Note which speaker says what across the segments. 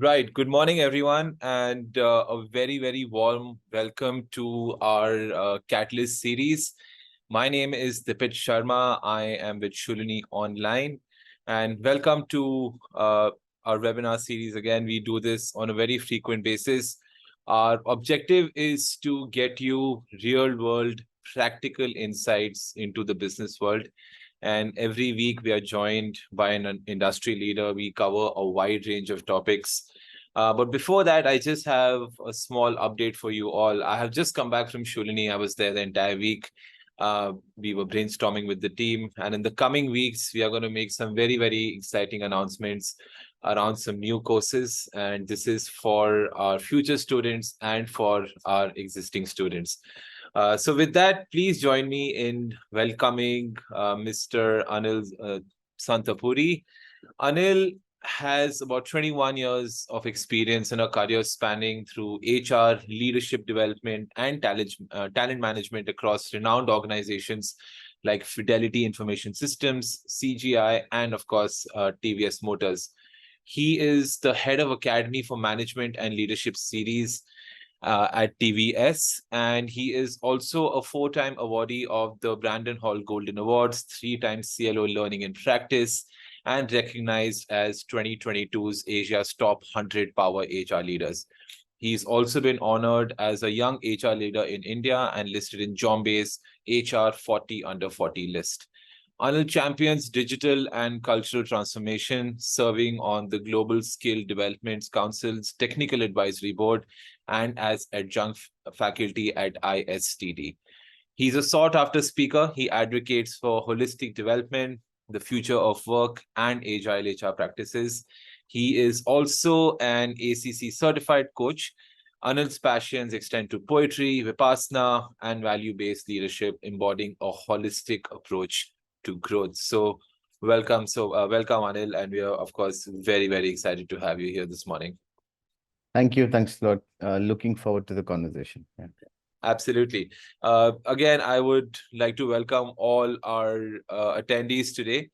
Speaker 1: Right. Good morning, everyone, and a very, very warm welcome to our Catalyst series. My name is Dipit Sharma. I am with Shoolini Online, and welcome to our webinar series. Again, we do this on a very frequent basis. Our objective is to get you real-world practical insights into the business world. And every week we are joined by an industry leader. We cover a wide range of topics. But before that, I just have a small update for you all. I have just come back from Shoolini. I was there the entire week. We were brainstorming with the team. And in the coming weeks, we are going to make some very, very exciting announcements around some new courses. And this is for our future students and for our existing students. So with that, please join me in welcoming Mr. Anil Santhapuri. Anil has about 21 years of experience in a career spanning through HR, leadership development, and talent management across renowned organizations like Fidelity Information Systems, CGI, and of course, TVS Motors. He is the head of Academy for Management and Leadership Series at TVS, and he is also a four-time awardee of the Brandon Hall Golden Awards, three-time CLO Learning in Practice, and recognized as 2022's Asia's top 100 power HR leaders. He's also been honored as a young HR leader in India and listed in Jombe's HR 40 under 40 list. Anil champions digital and cultural transformation, serving on the Global Skill Development Council's Technical Advisory Board and as adjunct faculty at ISTD. He's a sought-after speaker. He advocates for holistic development, the future of work, and agile HR practices. He is also an ACC certified coach. Anil's passions extend to poetry, vipassana, and value-based leadership, embodying a holistic approach to growth. So welcome. Welcome, Anil. And we are, of course, very, very excited to have you here this morning.
Speaker 2: Thank you. Thanks a lot. Looking forward to the conversation. Yeah.
Speaker 1: Absolutely. Again, I would like to welcome all our attendees today.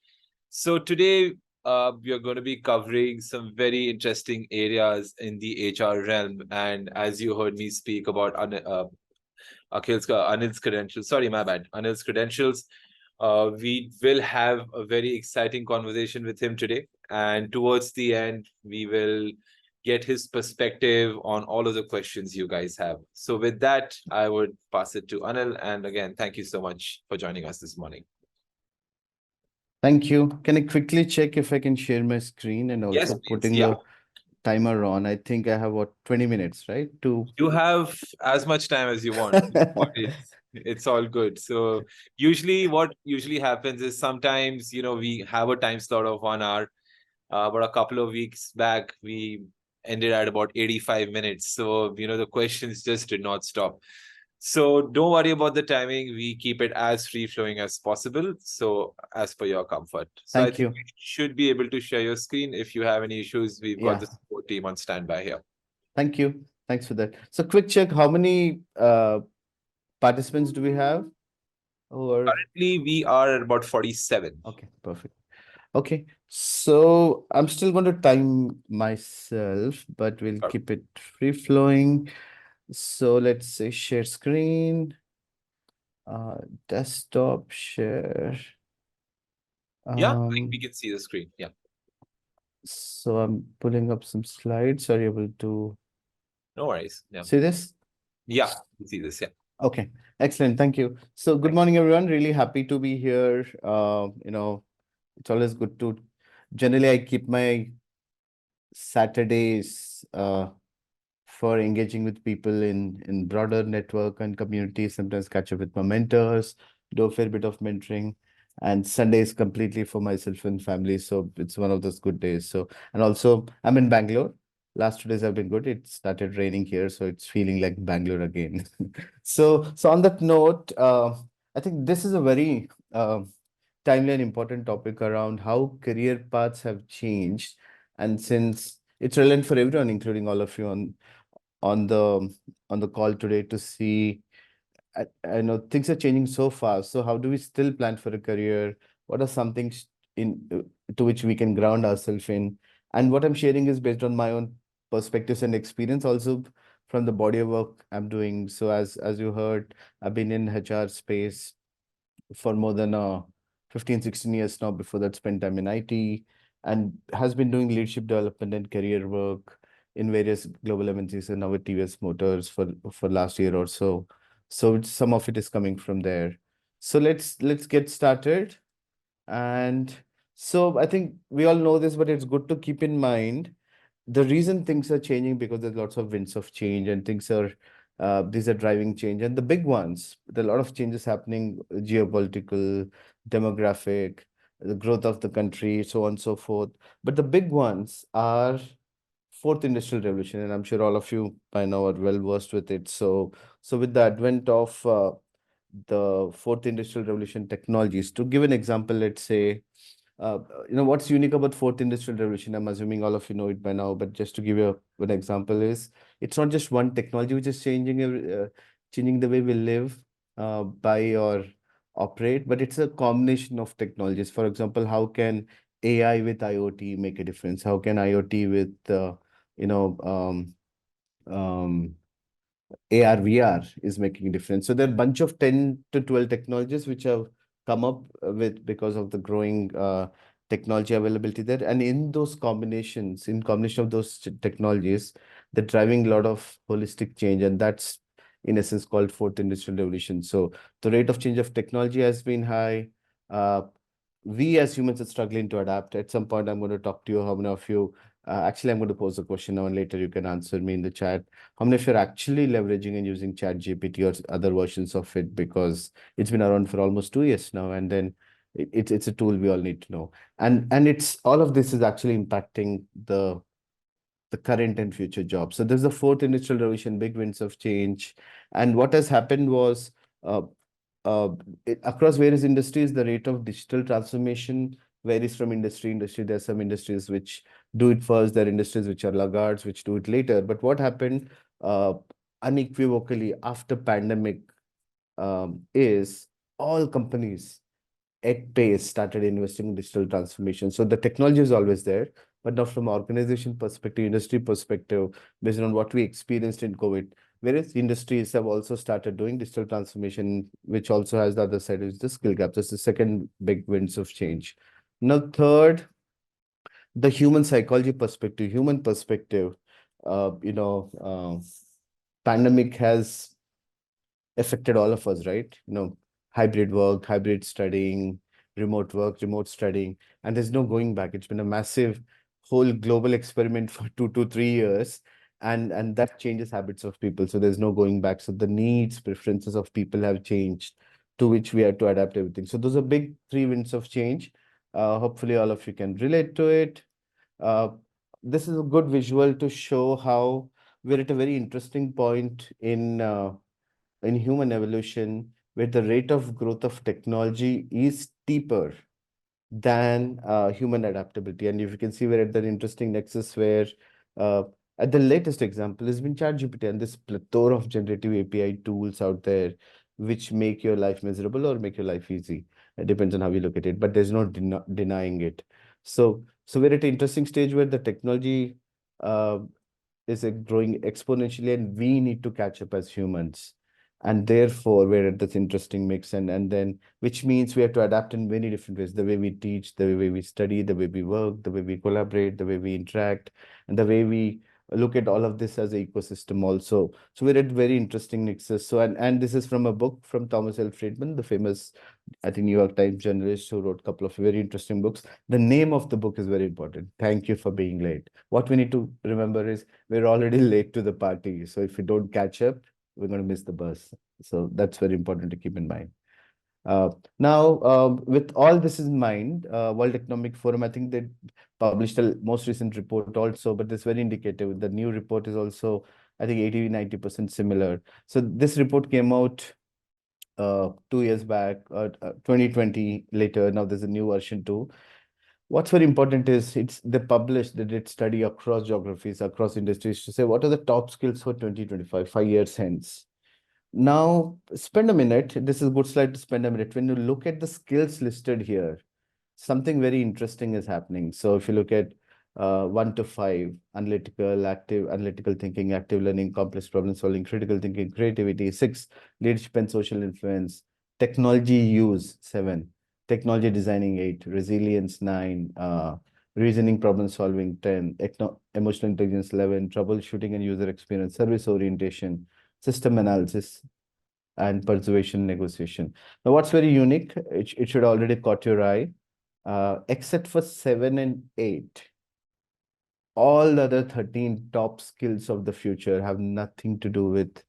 Speaker 1: So today, we are going to be covering some very interesting areas in the HR realm. And as you heard me speak about Anil's credentials, sorry, my bad, Anil's credentials, we will have a very exciting conversation with him today. And towards the end, we will get his perspective on all of the questions you guys have. So with that, I would pass it to Anil. And again, thank you so much for joining us this morning.
Speaker 2: Thank you. Can I quickly check if I can share my screen and also
Speaker 1: Yes,
Speaker 2: putting
Speaker 1: yeah.
Speaker 2: the timer on? I think I have what 20 minutes, right?
Speaker 1: You have as much time as you want. It's all good. So usually what usually happens is sometimes, we have a time slot of 1 hour, but a couple of weeks back, we ended at about 85 minutes. So, the questions just did not stop. So don't worry about the timing. We keep it as free flowing as possible. So as per your comfort. So
Speaker 2: Thank
Speaker 1: I think
Speaker 2: you.
Speaker 1: you should be able to share your screen. If you have any issues, we've got
Speaker 2: Yeah.
Speaker 1: the support team on standby here.
Speaker 2: Thank you. Thanks for that. So quick check, how many participants do we have?
Speaker 1: Currently, we are at about 47.
Speaker 2: Okay, perfect. Okay, so I'm still going to time myself, but we'll keep it free flowing. So let's say share screen, desktop share.
Speaker 1: Yeah, I think we can see the screen. Yeah.
Speaker 2: So I'm pulling up some slides. Are you able to
Speaker 1: No worries. Yeah.
Speaker 2: see this?
Speaker 1: Yeah, we see this. Yeah.
Speaker 2: Okay, excellent. Thank you. So good morning, everyone. Really happy to be here. It's always good to, generally I keep my Saturdays for engaging with people in broader network and community, sometimes catch up with my mentors, do a fair bit of mentoring. And Sunday is completely for myself and family. So it's one of those good days. So, and also I'm in Bangalore. Last 2 days have been good. It started raining here, so it's feeling like Bangalore again. So on that note, I think this is a very timely and important topic around how career paths have changed. And since it's relevant for everyone, including all of you on the call today, to see, I know things are changing so fast. So how do we still plan for a career? What are some things to which we can ground ourselves in? And what I'm sharing is based on my own perspectives and experience, also from the body of work I'm doing. So as you heard, I've been in HR space for more than 15, 16 years now. Before that, spent time in IT and has been doing leadership development and career work in various global MNCs and now with TVS Motors for last year or so. So some of it is coming from there. So let's get started. And so I think we all know this, but it's good to keep in mind the reason things are changing because there's lots of winds of change and things are these are driving change, and the big ones, there are a lot of changes happening, geopolitical, demographic, the growth of the country, so on and so forth. But the big ones are fourth industrial revolution, and I'm sure all of you by now are well versed with it. So with the advent of the fourth industrial revolution technologies, to give an example, let's say uh, what's unique about fourth industrial revolution? I'm assuming all of you know it by now, but just to give you an example, is it's not just one technology which is changing the way we live, buy or operate, but it's a combination of technologies. For example, how can AI with IoT make a difference? How can IoT with you know AR, VR is making a difference. So there are a bunch of 10 to 12 technologies which have come up with because of the growing technology availability there. And in those combinations, in combination of those technologies, they're driving a lot of holistic change. And that's in essence called fourth industrial revolution. So the rate of change of technology has been high. Uh, we as humans are struggling to adapt. At some point, I'm going to talk to you. How many of you, actually, I'm going to pose a question now and later you can answer me in the chat. How many of you are actually leveraging and using Chat GPT or other versions of it? Because it's been around for almost 2 years now, and then it's a tool we all need to know. And it's all of this is actually impacting the current and future jobs. So there's the fourth industrial revolution, big winds of change. And what has happened was uh, uh, across various industries, the rate of digital transformation varies from industry to industry. There are some industries which do it first. There are industries which are laggards, which do it later. But what happened uh, unequivocally after pandemic is all companies at pace started investing in digital transformation. So the technology is always there, but now from organization perspective, industry perspective, based on what we experienced in COVID, various industries have also started doing digital transformation, which also has the other side, is the skill gap. That's the second big winds of change. Now, third, the human psychology perspective, human perspective, uh, you know, uh, pandemic has affected all of us, right? Hybrid work, hybrid studying, remote work, remote studying, and there's no going back. It's been a massive whole global experiment for 2 to 3 years, and that changes habits of people. So there's no going back. So the needs, preferences of people have changed, to which we have to adapt everything. So those are big three winds of change. Hopefully, all of you can relate to it. Uh, this is a good visual to show how we're at a very interesting point in human evolution where the rate of growth of technology is steeper than human adaptability. And if you can see, we're at that interesting nexus where uh, at the latest example has been ChatGPT and this plethora of generative API tools out there which make your life miserable or make your life easy. It depends on how you look at it, but there's no denying it. So we're at an interesting stage where the technology uh, is growing exponentially, and we need to catch up as humans. And therefore, we're at this interesting mix, and then which means we have to adapt in many different ways: the way we teach, the way we study, the way we work, the way we collaborate, the way we interact, and the way we look at all of this as an ecosystem also. So we're at very interesting nexus. So and this is from a book from Thomas L. Friedman, the famous, I think, New York Times journalist who wrote a couple of very interesting books. The name of the book is very important. Thank you for being late. What we need to remember is we're already late to the party. So if we don't catch up, we're going to miss the bus. So that's very important to keep in mind. Now, with all this in mind, World Economic Forum, I think they published a most recent report also, but it's very indicative. The new report is also, I think, 80-90% similar. So this report came out 2 years back, 2020 later. Now there's a new version too. What's very important is they did study across geographies, across industries to say what are the top skills for 2025, 5 years hence. Now, spend a minute. This is a good slide to spend a minute. When you look at the skills listed here, something very interesting is happening. So if you look at 1 to 5, analytical thinking, active learning, complex problem solving, critical thinking, creativity. 6, leadership and social influence, technology use. 7, technology designing. 8, resilience. 9, reasoning, problem solving. 10, emotional intelligence. 11, troubleshooting and user experience, service orientation, system analysis, and persuasion, negotiation. Now, what's very unique, it should already caught your eye, except for 7 and 8, all the other 13 top skills of the future have nothing to do with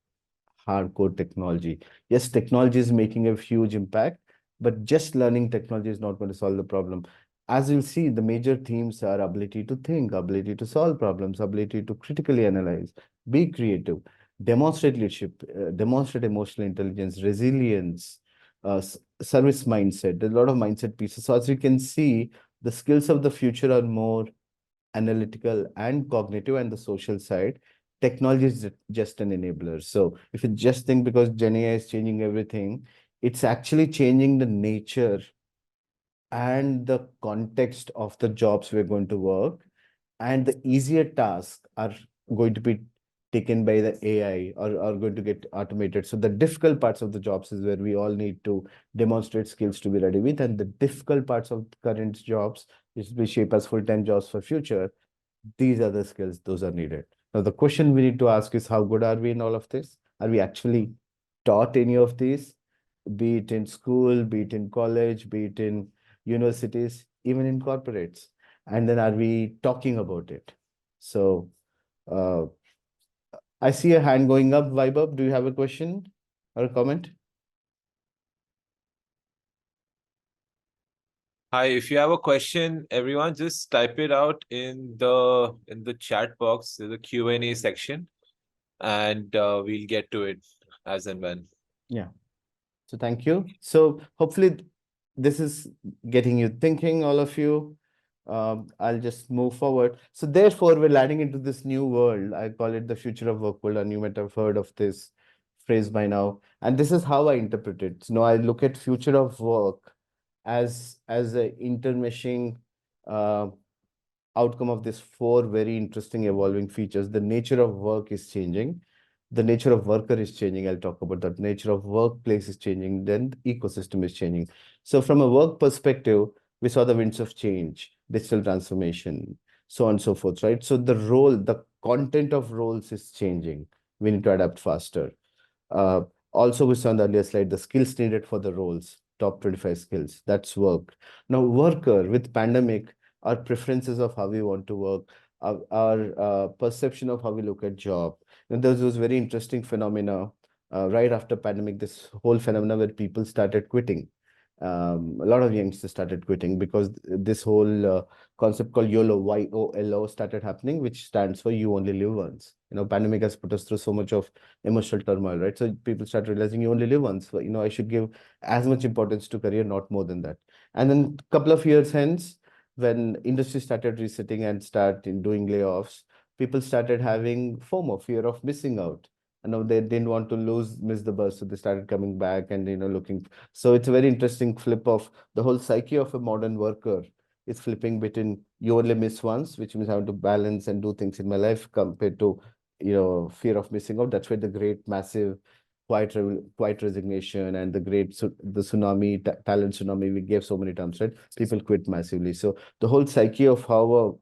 Speaker 2: hardcore technology. Yes, technology is making a huge impact, but just learning technology is not going to solve the problem. As you'll see, the major themes are ability to think, ability to solve problems, ability to critically analyze, be creative, demonstrate leadership, demonstrate emotional intelligence, resilience, service mindset. There's a lot of mindset pieces. So as you can see, the skills of the future are more analytical and cognitive, and the social side. Technology is just an enabler. So if you just think because Gen AI is changing everything, it's actually changing the nature and the context of the jobs we're going to work, and the easier tasks are going to be taken by the AI, or are going to get automated. So the difficult parts of the jobs is where we all need to demonstrate skills to be ready with, and the difficult parts of current jobs, which will shape as full-time jobs for future, these are the skills, those are needed. Now, the question we need to ask is, how good are we in all of this? Are we actually taught any of these, be it in school, be it in college, be it in universities, even in corporates? And then are we talking about it? So uh, I see a hand going up. Vaibhav, do you have a question or a comment?
Speaker 1: Hi, if you have a question, everyone just type it out in the chat box, in the Q&A section, and we'll get to it as and when.
Speaker 2: Yeah. So thank you. So hopefully this is getting you thinking, all of you. I'll just move forward. So therefore, we're landing into this new world. I call it the future of work world, and you might have heard of this phrase by now. And this is how I interpret it. So now I look at future of work as a intermeshing uh, outcome of these four very interesting evolving features. The nature of work is changing. The nature of worker is changing. I'll talk about that. Nature of workplace is changing. Then the ecosystem is changing. So from a work perspective, we saw the winds of change, digital transformation, so on and so forth, right? So the role, the content of roles is changing. We need to adapt faster. Uh, Also, we saw on the earlier slide, the skills needed for the roles, top 25 skills, that's work. Now, worker with pandemic, our preferences of how we want to work, our perception of how we look at job. And there's this very interesting phenomena right after pandemic, this whole phenomena where people started quitting. A lot of youngsters started quitting because this whole concept called YOLO, YOLO, started happening, which stands for you only live once. Pandemic has put us through so much of emotional turmoil, right? So people start realizing you only live once. So, I should give as much importance to career, not more than that. And then a couple of years hence, when industry started resetting and start in doing layoffs, people started having FOMO, fear of missing out. And now they didn't want to miss the bus, so they started coming back and looking. So it's a very interesting flip of the whole psyche of a modern worker is flipping between you only miss once, which means having to balance and do things in my life, compared to fear of missing out. That's where the great massive quiet resignation and the the tsunami, talent tsunami we gave so many times, right? People quit massively. So the whole psyche of how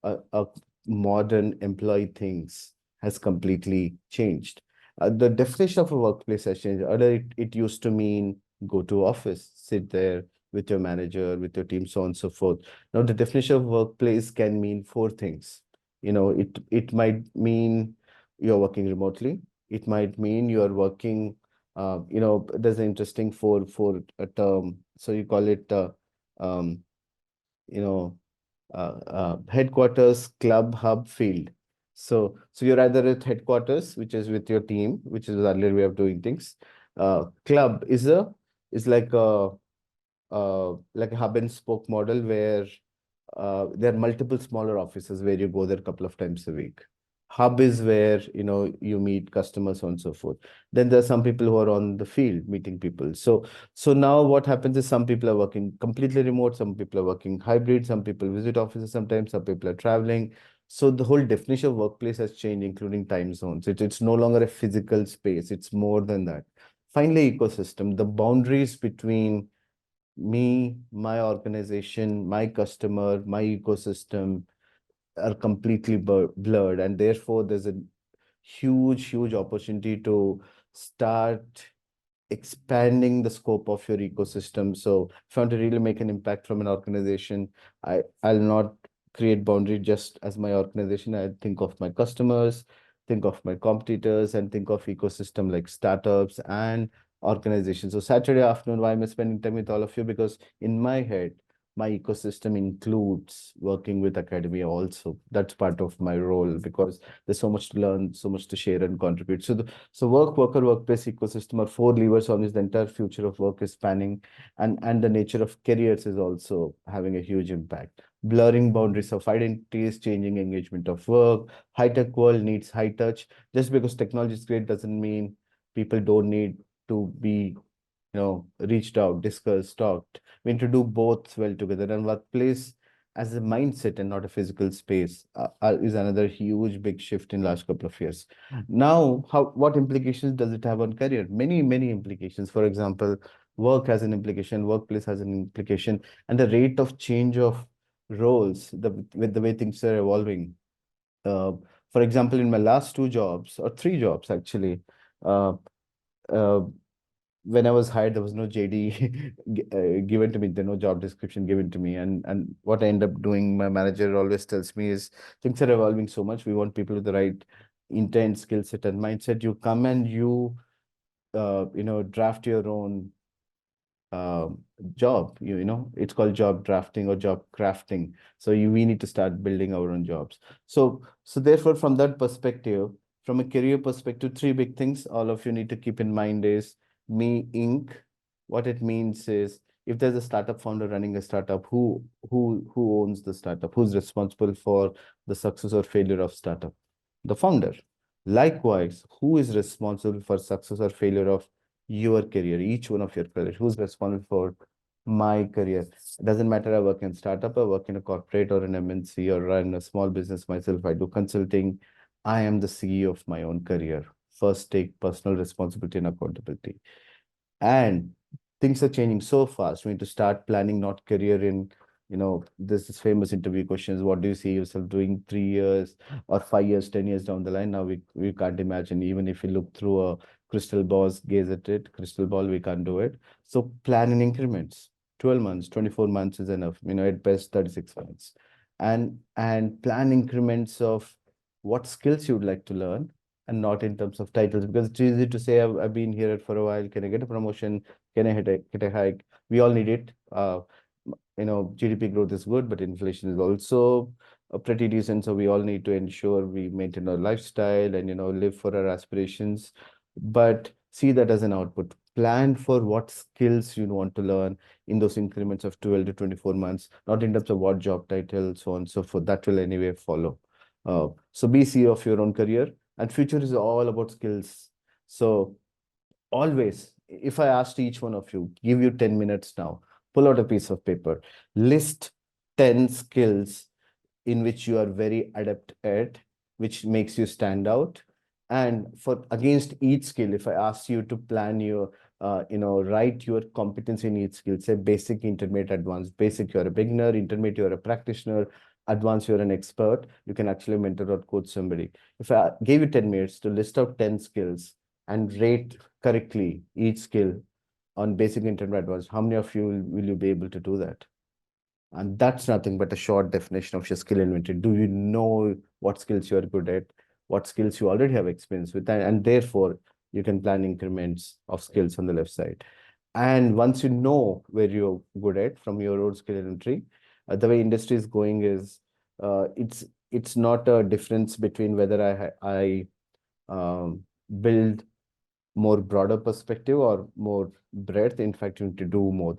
Speaker 2: a modern employee thinks has completely changed. The definition of a workplace has changed. Earlier, it used to mean go to office, sit there with your manager, with your team, so on and so forth. Now, the definition of workplace can mean four things. It might mean you're working remotely. It might mean you're working, there's an interesting for a term. So you call it, um, you know, headquarters, club, hub, field. So you're either at headquarters, which is with your team, which is the earlier way of doing things. Club is like a hub and spoke model where there are multiple smaller offices where you go there a couple of times a week. Hub is where, you meet customers, so on and so forth. Then there are some people who are on the field meeting people. So now what happens is some people are working completely remote, some people are working hybrid, some people visit offices sometimes, some people are traveling. So the whole definition of workplace has changed, including time zones. It's no longer a physical space, it's more than that. Finally, ecosystem, the boundaries between me, my organization, my customer, my ecosystem are completely blurred, and therefore there's a huge opportunity to start expanding the scope of your ecosystem. So if I want to really make an impact from an organization, I'll not create boundary just as my organization. I think of my customers, think of my competitors, and think of ecosystem like startups and organizations. So Saturday afternoon, why am I spending time with all of you? Because in my head, my ecosystem includes working with academia also. That's part of my role because there's so much to learn, so much to share and contribute. So work, worker, workplace ecosystem are four levers on which the entire future of work is spanning, and the nature of careers is also having a huge impact. Blurring boundaries of identities, changing engagement of work. High tech world needs high touch. Just because technology is great doesn't mean people don't need to be, reached out, discussed, talked. We need to do both well together. And workplace as a mindset and not a physical space is another huge big shift in last couple of years. Now, what implications does it have on career? Many implications. For example, work has an implication, workplace has an implication, and the rate of change of roles, with the way things are evolving. Uh, for example, in my last two jobs or three jobs actually, uh, uh, when I was hired, there was no JD given to me. There no job description given to me. And what I end up doing, my manager always tells me is things are evolving so much. We want people with the right intent, skill set, and mindset. You come and draft your own um, job. It's called job drafting or job crafting. So we need to start building our own jobs. So therefore, from that perspective, from a career perspective, three big things all of you need to keep in mind is Me Inc. What it means is if there's a startup founder running a startup, who owns the startup? Who's responsible for the success or failure of startup? The founder. Likewise, who is responsible for success or failure of your career, each one of your career? Who's responsible for my career? It doesn't matter I work in startup, I work in a corporate or an MNC or run a small business myself, I do consulting. I am the CEO of my own career. First, take personal responsibility and accountability. And things are changing so fast. We need to start planning not career in, this is famous interview questions. What do you see yourself doing 3 years or 5 years, 10 years down the line? Now we can't imagine. Even if you look through a crystal ball, gaze at it, crystal ball, we can't do it. So plan in increments. 12 months, 24 months is enough, at best 36 months. And plan increments of what skills you would like to learn, and not in terms of titles, because it's easy to say I've been here for a while. Can I get a promotion? Can I get a hike? We all need it. GDP growth is good, but inflation is also pretty decent. So we all need to ensure we maintain our lifestyle and live for our aspirations. But see that as an output. Plan for what skills you want to learn in those increments of 12 to 24 months, not in terms of what job title, so on and so forth. That will anyway follow. So be CEO of your own career, and future is all about skills. So always, if I asked each one of you, give you 10 minutes now, pull out a piece of paper, list 10 skills in which you are very adept at, which makes you stand out. And for against each skill, if I ask you to plan your, write your competence in each skill, say basic, intermediate, advanced. Basic, you're a beginner; intermediate, you're a practitioner; advanced, you're an expert. You can actually mentor or coach somebody. If I gave you 10 minutes to list out 10 skills and rate correctly each skill on basic, intermediate, advanced, how many of you will you be able to do that? And that's nothing but a short definition of your skill inventory. Do you know what skills you are good at, what skills you already have experience with, and therefore you can plan increments of skills on the left side. And once you know where you're good at from your own skill inventory, the way industry is going is it's not a difference between whether I build more broader perspective or more breadth. In fact, you need to do more.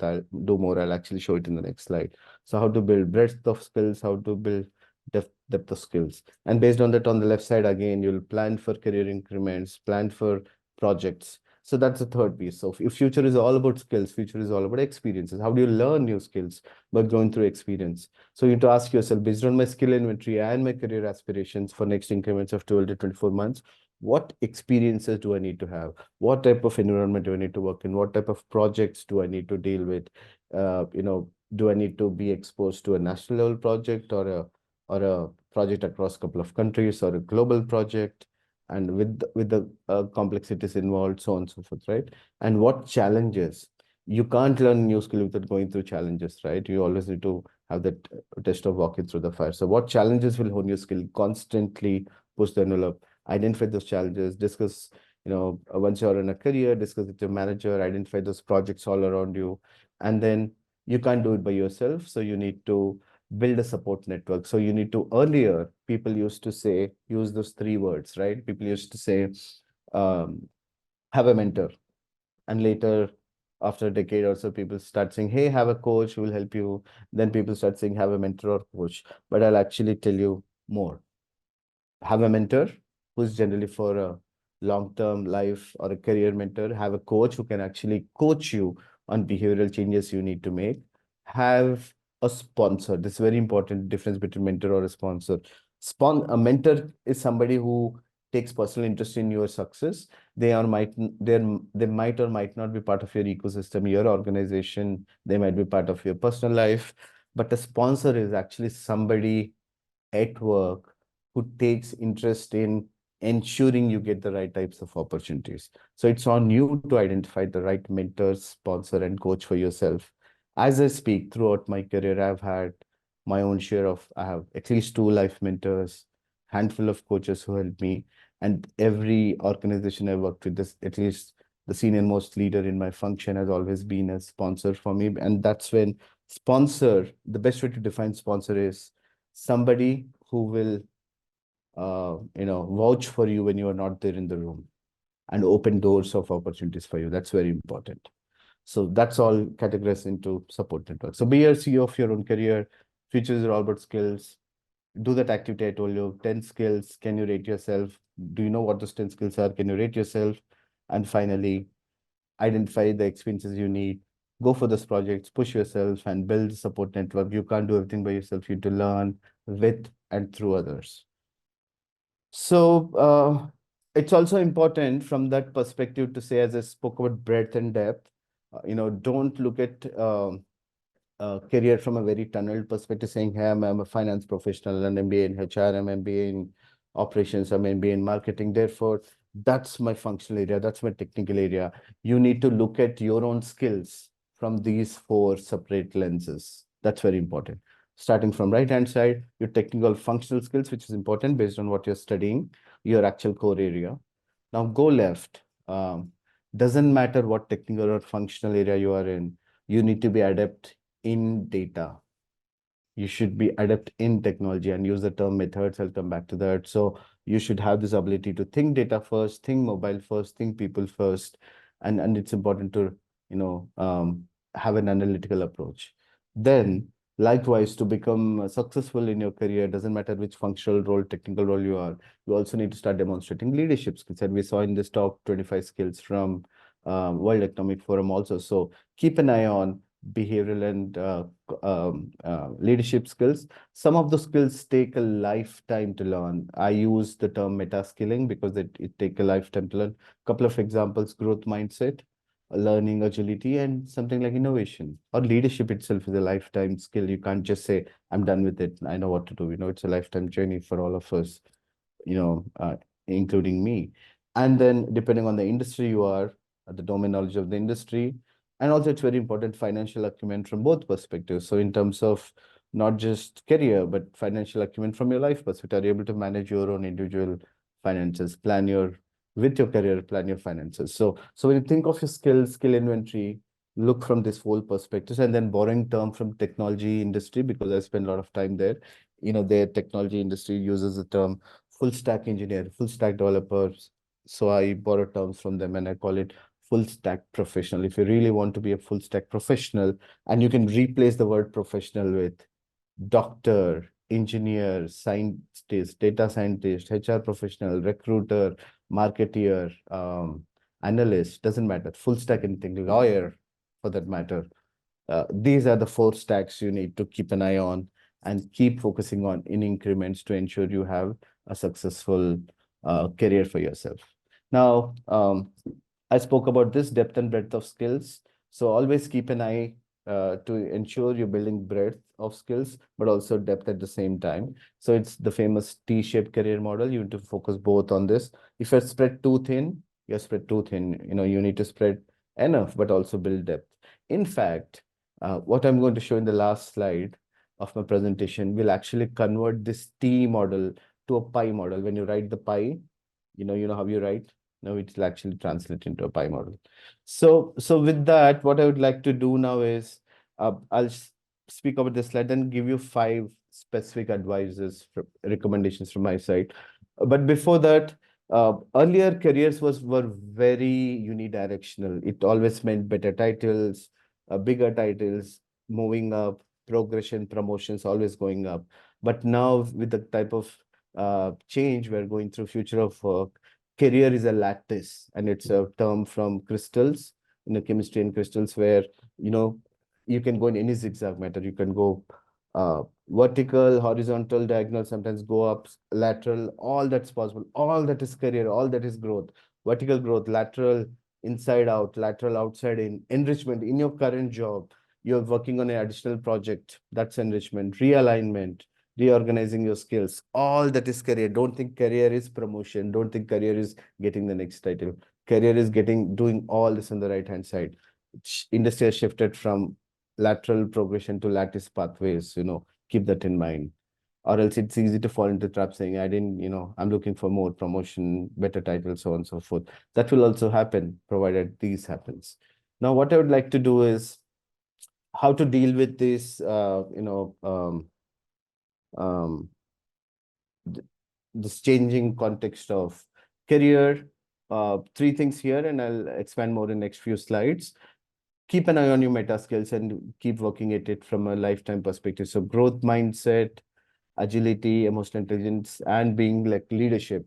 Speaker 2: I'll actually show it in the next slide. So how to build breadth of skills, how to build depth depth of skills. And based on that, on the left side, again, you'll plan for career increments, plan for projects. So that's the third piece. So if future is all about skills, future is all about experiences. How do you learn new skills? By going through experience. So you need to ask yourself, based on my skill inventory and my career aspirations for next increments of 12 to 24 months, what experiences do I need to have? What type of environment do I need to work in? What type of projects do I need to deal with? Do I need to be exposed to a national level project or a project across a couple of countries or a global project, and with the complexities involved, so on and so forth, right? And what challenges? You can't learn new skill without going through challenges, right? You always need to have that test of walking through the fire. So what challenges will hone your skill? Constantly push the envelope, identify those challenges, discuss, once you're in a career, discuss with your manager, identify those projects all around you. And then you can't do it by yourself. So you need to build a support network. So you need to, earlier, people used to say, use those three words, right? People used to say, um, have a mentor. And later, after a decade or so, people start saying, hey, have a coach who will help you. Then people start saying, have a mentor or coach. But I'll actually tell you more. Have a mentor who's generally for a long-term life or a career mentor. Have a coach who can actually coach you on behavioral changes you need to make. Have a sponsor. This is very important difference between mentor or a sponsor. A mentor is somebody who takes personal interest in your success. They might or might not be part of your ecosystem, your organization. They might be part of your personal life. But a sponsor is actually somebody at work who takes interest in ensuring you get the right types of opportunities. So it's on you to identify the right mentor, sponsor, and coach for yourself. As I speak, throughout my career, I've had my own share of, I have at least two life mentors, handful of coaches who help me, and every organization I worked with, this at least the senior most leader in my function has always been a sponsor for me. And that's when sponsor, the best way to define sponsor is somebody who will vouch for you when you are not there in the room and open doors of opportunities for you. That's very important. So that's all categorized into support network. So be a CEO of your own career. Futures are all about skills. Do that activity I told you. 10 skills. Can you rate yourself? Do you know what those 10 skills are? Can you rate yourself? And finally, identify the experiences you need. Go for those projects, push yourself, and build a support network. You can't do everything by yourself. You need to learn with and through others. So it's also important from that perspective to say, as I spoke about breadth and depth, don't look at career from a very tunneled perspective, saying, hey, I'm a finance professional, an MBA in HR, I'm MBA in operations, I'm MBA in marketing. Therefore, that's my functional area, that's my technical area. You need to look at your own skills from these four separate lenses. That's very important. Starting from right-hand side, your technical functional skills, which is important based on what you're studying, your actual core area. Now go left. Doesn't matter what technical or functional area you are in, you need to be adept in data. You should be adept in technology, and use the term methods. I'll come back to that. So you should have this ability to think data first, think mobile first, think people first. And it's important to, have an analytical approach. Then likewise, to become successful in your career, doesn't matter which functional role, technical role you are, you also need to start demonstrating leadership skills. And we saw in this top 25 skills from World Economic Forum also. So keep an eye on behavioral and leadership skills. Some of the skills take a lifetime to learn. I use the term meta skilling because it take a lifetime to learn. Couple of examples: growth mindset, learning agility, and something like innovation. Or leadership itself is a lifetime skill. You can't just say, I'm done with it, I know what to do. It's a lifetime journey for all of us, you know, uh, including me. And then depending on the industry you are, the domain knowledge of the industry, and also it's very important financial acumen from both perspectives. So in terms of not just career, but financial acumen from your life perspective, are you able to manage your own individual finances, with your career, plan your finances. So when you think of your skill inventory, look from this whole perspective, and then borrowing term from technology industry, because I spend a lot of time there. Their technology industry uses the term full stack engineer, full stack developers. So I borrow terms from them and I call it full stack professional. If you really want to be a full stack professional, and you can replace the word professional with doctor, engineer, scientist, data scientist, HR professional, recruiter, marketeer, analyst, doesn't matter, full stack anything, lawyer for that matter. These are the four stacks you need to keep an eye on and keep focusing on in increments to ensure you have a successful career for yourself. Now, I spoke about this depth and breadth of skills. So always keep an eye to ensure you're building breadth of skills, but also depth at the same time. So it's the famous T-shaped career model. You need to focus both on this. If you're spread too thin, you're spread too thin. You need to spread enough, but also build depth. In fact, what I'm going to show in the last slide of my presentation will actually convert this T model to a pie model. When you write the pie, you know how you write. Now it will actually translate into a pie model. So with that, what I would like to do now is I'll speak about this slide and give you 5 specific advices, recommendations from my side. But before that, earlier careers were very unidirectional. It always meant better titles, bigger titles, moving up, progression, promotions, always going up. But now with the type of change we're going through, future of work, career is a lattice, and it's a term from crystals, chemistry and crystals, where you can go in any zigzag matter. You can go vertical, horizontal, diagonal, sometimes go up, lateral, all that's possible. All that is career, all that is growth. Vertical growth, lateral, inside out, lateral, outside in, enrichment in your current job. You're working on an additional project, that's enrichment, realignment, reorganizing your skills. All that is career. Don't think career is promotion. Don't think career is getting the next title. Career is doing all this on the right hand side. Industry has shifted from lateral progression to lattice pathways. Keep that in mind. Or else it's easy to fall into trap saying, I'm looking for more promotion, better title, so on and so forth. That will also happen, provided these happens. Now, what I would like to do is how to deal with this, this changing context of career. 3 things here, and I'll expand more in next few slides. Keep an eye on your meta skills and keep working at it from a lifetime perspective. So growth mindset, agility, emotional intelligence, and being like leadership,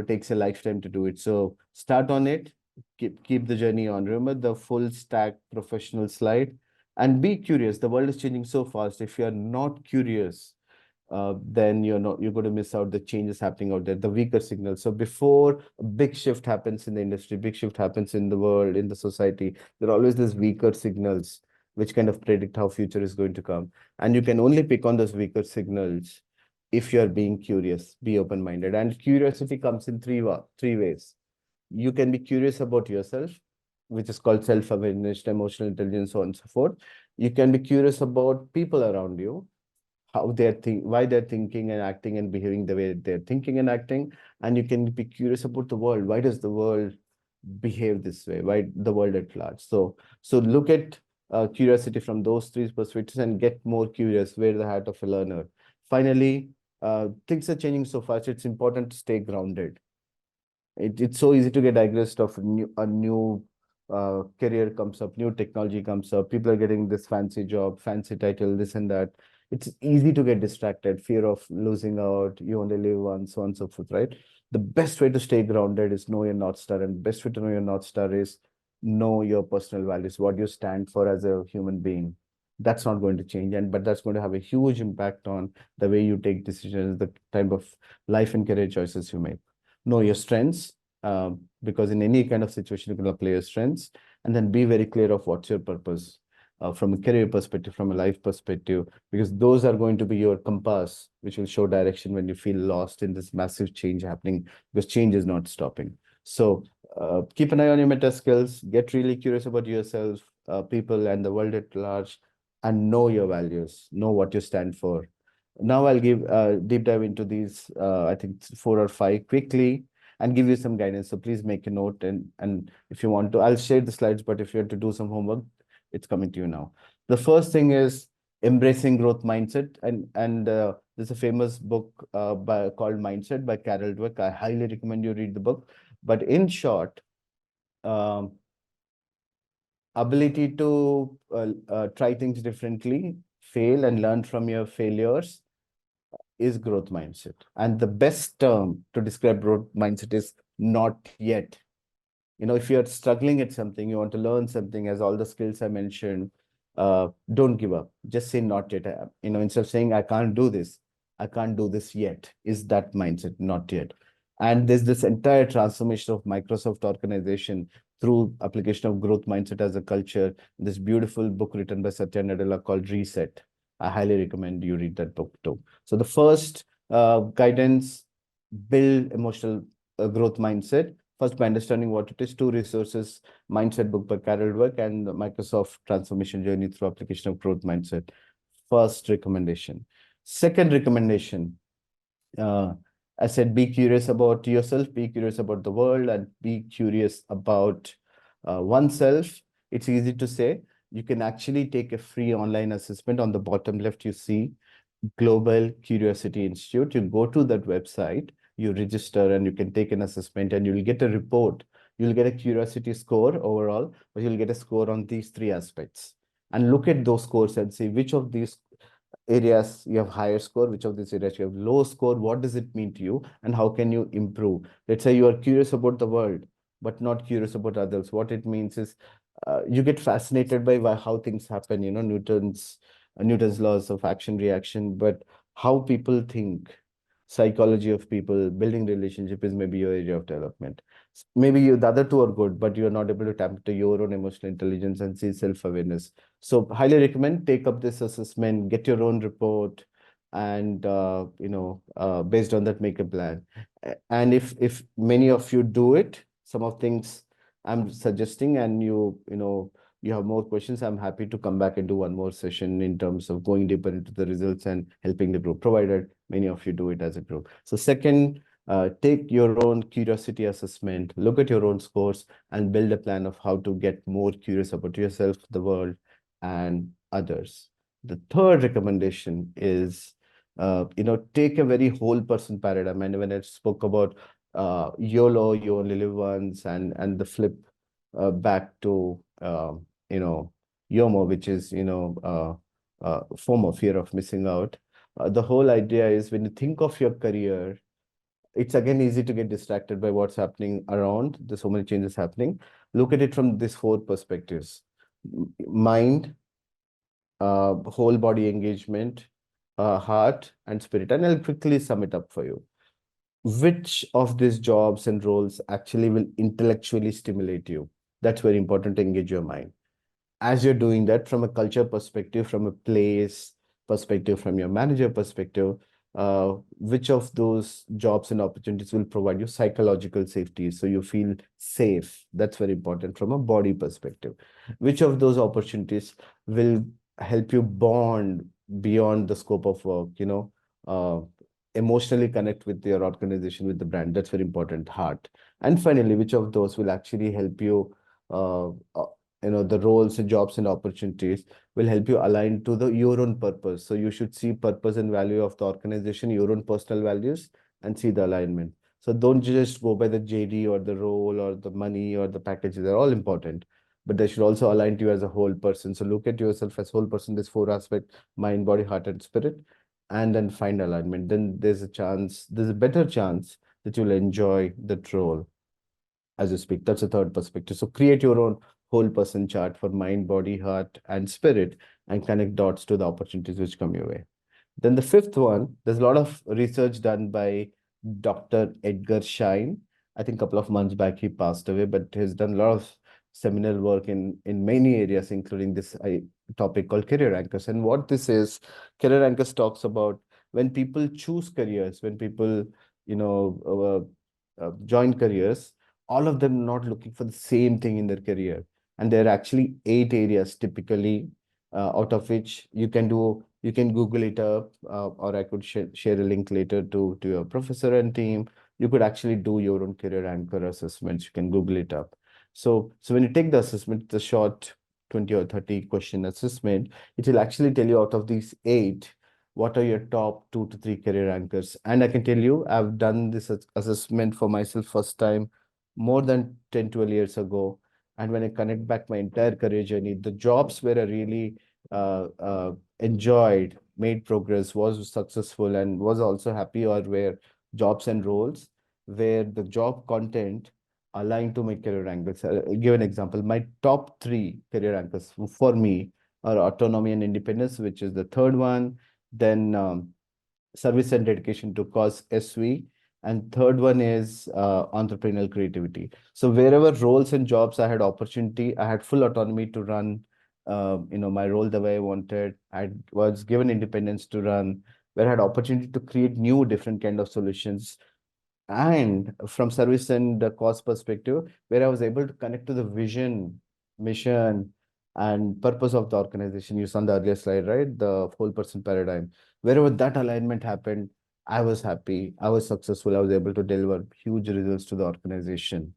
Speaker 2: takes a lifetime to do it. So start on it, keep the journey on. Remember the full stack professional slide, and be curious. The world is changing so fast. If you're not curious, then you're going to miss out the changes happening out there, the weaker signals. So before a big shift happens in the industry, big shift happens in the world, in the society, there are always these weaker signals which kind of predict how future is going to come. And you can only pick on those weaker signals if you're being curious, be open-minded. And curiosity comes in three ways. You can be curious about yourself, which is called self-awareness, emotional intelligence, so on and so forth. You can be curious about people around you, how why they're thinking and acting and behaving the way they're thinking and acting. And you can be curious about the world. Why does the world behave this way? Why the world at large? So look at curiosity from those 3 perspectives and get more curious. Wear the hat of a learner. Finally, things are changing so fast. It's important to stay grounded. It's so easy to get digressed of a new career comes up, new technology comes up, people are getting this fancy job, fancy title, this and that. It's easy to get distracted, fear of losing out, you only live once, so on and so forth, right? The best way to stay grounded is know your North Star, and best way to know your North Star is know your personal values, what you stand for as a human being. That's not going to change, but that's going to have a huge impact on the way you take decisions, the type of life and career choices you make. Know your strengths, because in any kind of situation, you can apply your strengths, and then be very clear of what's your purpose from a career perspective, from a life perspective, because those are going to be your compass, which will show direction when you feel lost in this massive change happening, because change is not stopping. So keep an eye on your meta skills, get really curious about yourself, people, and the world at large, and know your values, know what you stand for. Now I'll give a deep dive into these, I think 4 or 5 quickly, and give you some guidance. So please make a note, and if you want to, I'll share the slides, but if you have to do some homework, it's coming to you now. The first thing is embracing growth mindset, and there's a famous book called Mindset by Carol Dweck. I highly recommend you read the book. But in short, um, ability to try things differently, fail and learn from your failures, is growth mindset. And the best term to describe growth mindset is not yet. If you're struggling at something, you want to learn something, as all the skills I mentioned, don't give up. Just say not yet. Instead of saying I can't do this yet, is that mindset, not yet. And there's this entire transformation of Microsoft organization through application of growth mindset as a culture. This beautiful book written by Satya Nadella called Reset. I highly recommend you read that book too. So the first guidance, build emotional growth mindset. First, by understanding what it is, two resources, Mindset book by Carol Dweck and the Microsoft Transformation Journey through application of growth mindset. First recommendation. Second recommendation, uh, I said, be curious about yourself, be curious about the world, and be curious about oneself. It's easy to say. You can actually take a free online assessment. On the bottom left, you see Global Curiosity Institute. You go to that website, you register, and you can take an assessment, and you'll get a report. You'll get a curiosity score overall, but you'll get a score on these three aspects. And look at those scores and see which of these areas you have higher score, which of these areas you have low score, what does it mean to you, and how can you improve? Let's say you are curious about the world, but not curious about others. What it means is you get fascinated by how things happen, Newton's laws of action reaction, but how people think, psychology of people, building relationship is maybe your area of development. Maybe the other two are good, but you're not able to tap into your own emotional intelligence and see self-awareness. So highly recommend, take up this assessment, get your own report, and based on that, make a plan. And if many of you do it, some of things I'm suggesting, and you have more questions, I'm happy to come back and do one more session in terms of going deeper into the results and helping the group, provided many of you do it as a group. So second, take your own curiosity assessment, look at your own scores, and build a plan of how to get more curious about yourself, the world, and others. The third recommendation is, take a very whole person paradigm. And when I spoke about YOLO, you only live once, and the flip back to YOMO, which is FOMO, fear of missing out. The whole idea is, when you think of your career, it's again easy to get distracted by what's happening around. There's so many changes happening. Look at it from these four perspectives: mind, whole body engagement, heart, and spirit. And I'll quickly sum it up for you. Which of these jobs and roles actually will intellectually stimulate you? That's very important to engage your mind. As you're doing that, from a culture perspective, from a place perspective, from your manager perspective, which of those jobs and opportunities will provide you psychological safety so you feel safe? That's very important from a body perspective. Which of those opportunities will help you bond beyond the scope of work, emotionally connect with your organization, with the brand? That's very important, heart. And finally, which of those will actually help you the roles and jobs and opportunities will help you align to your own purpose. So you should see purpose and value of the organization, your own personal values, and see the alignment. So don't just go by the JD or the role or the money or the packages. They're all important, but they should also align to you as a whole person. So look at yourself as whole person. There's four aspects: mind, body, heart, and spirit, and then find alignment. Then there's a better chance that you'll enjoy that role as you speak. That's a third perspective. So create your own whole person chart for mind, body, heart, and spirit, and connect dots to the opportunities which come your way. Then the fifth one, there's a lot of research done by Dr. Edgar Schein. I think a couple of months back he passed away, but he's done a lot of seminal work in many areas, including this topic called career anchors. And what this is, career anchors talks about when people choose careers, when people join careers, all of them not looking for the same thing in their career. And there are actually 8 areas typically, out of which you can Google it up, or I could share a link later to your professor and team. You could actually do your own career anchor assessments. You can Google it up. So when you take the assessment, the short 20 or 30 question assessment, it will actually tell you, out of these 8, what are your top 2 to 3 career anchors. And I can tell you, I've done this assessment for myself first time more than 10, 12 years ago. And when I connect back my entire career journey, the jobs where I really enjoyed made progress, was successful, and was also happy, or where jobs and roles where the job content aligned to my career anchors. I'll give an example. My top three career anchors for me are autonomy and independence, which is the third one. Then service and dedication to cause SV. And third one is entrepreneurial creativity. So wherever roles and jobs I had opportunity, I had full autonomy to run, my role the way I wanted. I was given independence to run, where I had opportunity to create new different kind of solutions, and from service and the cost perspective, where I was able to connect to the vision, mission, and purpose of the organization. You saw on the earlier slide, right? The whole person paradigm. Wherever that alignment happened, I was happy, I was successful, I was able to deliver huge results to the organization.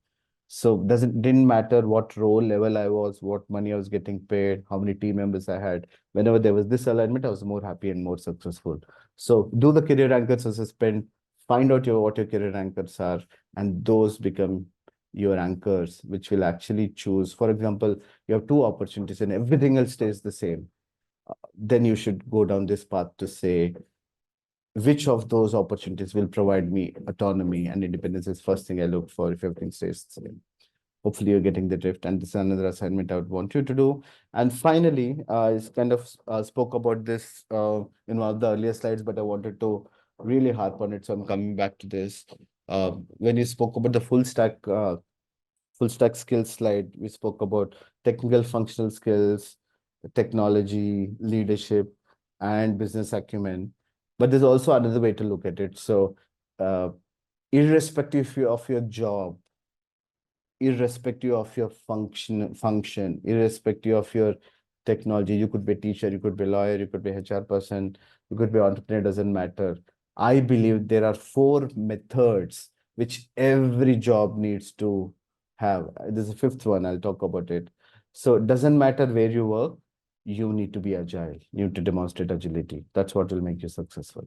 Speaker 2: So doesn't didn't matter what role level I was, what money I was getting paid, how many team members I had. Whenever there was this alignment, I was more happy and more successful. So do the career anchors assessment, find out what your career anchors are, and those become your anchors, which will actually choose. For example, you have two opportunities and everything else stays the same. Then you should go down this path to say which of those opportunities will provide me autonomy and independence is first thing I look for if everything stays the same. Hopefully you're getting the drift, and this is another assignment I would want you to do. And finally, I kind of spoke about this in one of the earlier slides, but I wanted to really harp on it, so I'm coming back to this. When you spoke about the full stack skills slide, we spoke about technical functional skills, technology, leadership, and business acumen. But there's also another way to look at it. So, irrespective of your job, irrespective of your function, irrespective of your technology, you could be a teacher, you could be a lawyer, you could be a HR person, you could be an entrepreneur, doesn't matter. I believe there are four methods which every job needs to have. There's a fifth one, I'll talk about it. So it doesn't matter where you work, you need to be agile. You need to demonstrate agility. That's what will make you successful.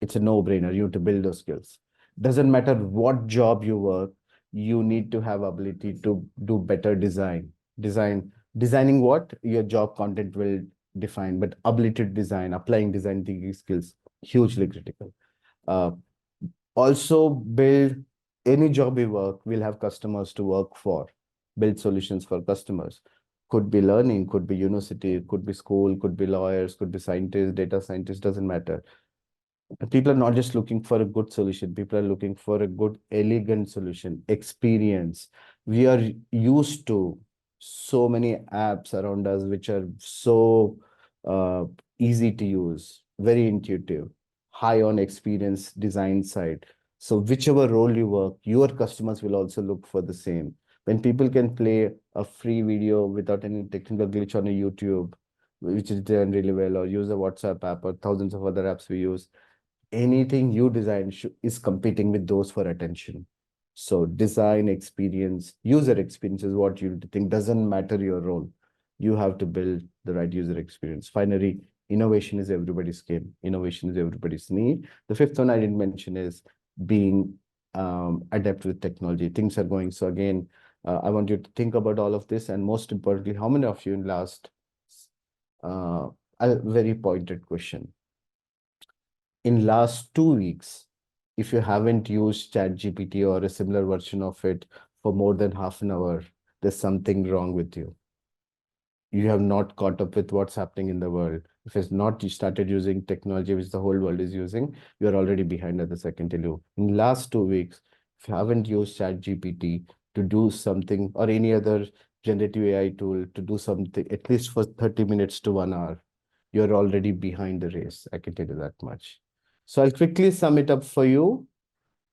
Speaker 2: It's a no-brainer. You have to build those skills. Doesn't matter what job you work, you need to have ability to do better designing what your job content will define, but ability to design, applying design thinking skills, hugely critical. uh, Also build. Any job we work, we'll have customers to work for. Build solutions for customers. Could be learning, could be university, could be school, could be lawyers, could be scientists, data scientists, doesn't matter. People are not just looking for a good solution. People are looking for a good, elegant solution, experience. We are used to so many apps around us, which are so uh, easy to use, very intuitive, high on experience design side. So whichever role you work, your customers will also look for the same. When people can play a free video without any technical glitch on a YouTube, which is done really well, or use a WhatsApp app or thousands of other apps we use, anything you design is competing with those for attention. So design experience, user experience is what you think. Doesn't matter your role. You have to build the right user experience. Finally, innovation is everybody's game. Innovation is everybody's need. The fifth one I didn't mention is being adept with technology. Things are going. So again, I want you to think about all of this. And most importantly, how many of you in last, a very pointed question, in last 2 weeks, if you haven't used ChatGPT or a similar version of it for more than half an hour, there's something wrong with you. You have not caught up with what's happening in the world. If it's not you started using technology which the whole world is using, you're already behind at the second tell you. In last 2 weeks, if you haven't used ChatGPT to do something or any other generative AI tool to do something, at least for 30 minutes to 1 hour, you're already behind the race. I can tell you that much. So I'll quickly sum it up for you.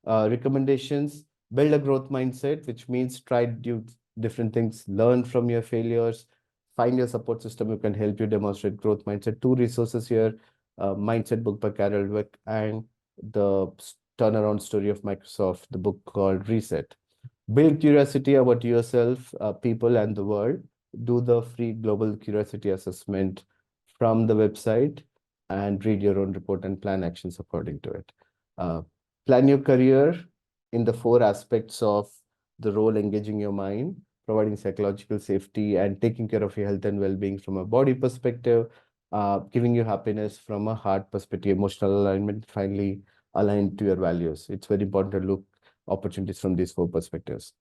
Speaker 2: Recommendations: build a growth mindset, which means try different things, learn from your failures, find your support system who can help you demonstrate growth mindset. Two resources here: Mindset book by Carol Dweck and the turnaround story of Microsoft, the book called Reset. Build curiosity about yourself, people, and the world. Do the free global curiosity assessment from the website and read your own report and plan actions according to it. Uh, Plan your career in the four aspects of the role: engaging your mind, providing psychological safety, and taking care of your health and well-being from a body perspective. giving you happiness from a heart perspective, emotional alignment, finally aligned to your values. It's very important to look opportunities from these four perspectives.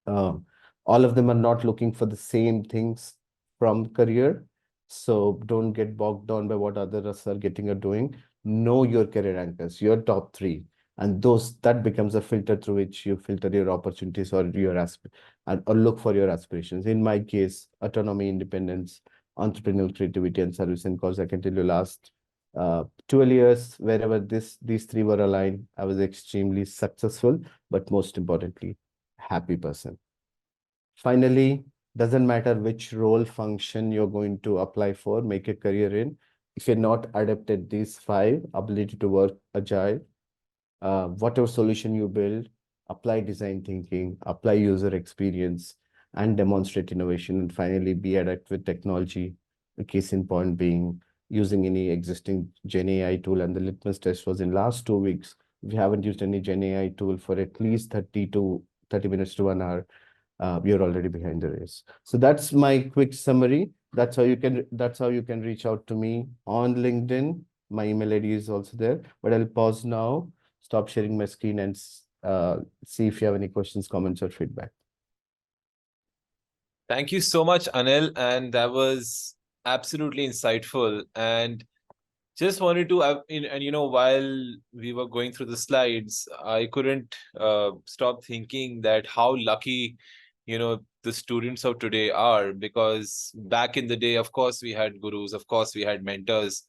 Speaker 2: Um, all of them are not looking for the same things from career. So don't get bogged down by what others are getting or doing. Know your career anchors, your top three. And those that becomes a filter through which you filter your opportunities or or look for your aspirations. In my case, autonomy, independence, entrepreneurial creativity, and service and cause. I can tell you last 12 years, wherever these three were aligned, I was extremely successful, but most importantly, happy person. Finally, doesn't matter which role function you're going to apply for, make a career in. If you're not adept at these five, ability to work agile, whatever solution you build, apply design thinking, apply user experience, and demonstrate innovation. And finally, be adept with technology. A case in point being using any existing Gen AI tool. And the litmus test was in last 2 weeks. If you haven't used any Gen AI tool for at least 30 minutes to 1 hour, you're already behind the race. So that's my quick summary. That's how you can reach out to me on LinkedIn. My email ID is also there, but I'll pause now, stop sharing my screen, and see if you have any questions, comments, or feedback.
Speaker 1: Thank you so much, Anil, and that was absolutely insightful. And just wanted to, and while we were going through the slides, I couldn't stop thinking that how lucky, the students of today are, because back in the day, of course, we had gurus, of course, we had mentors.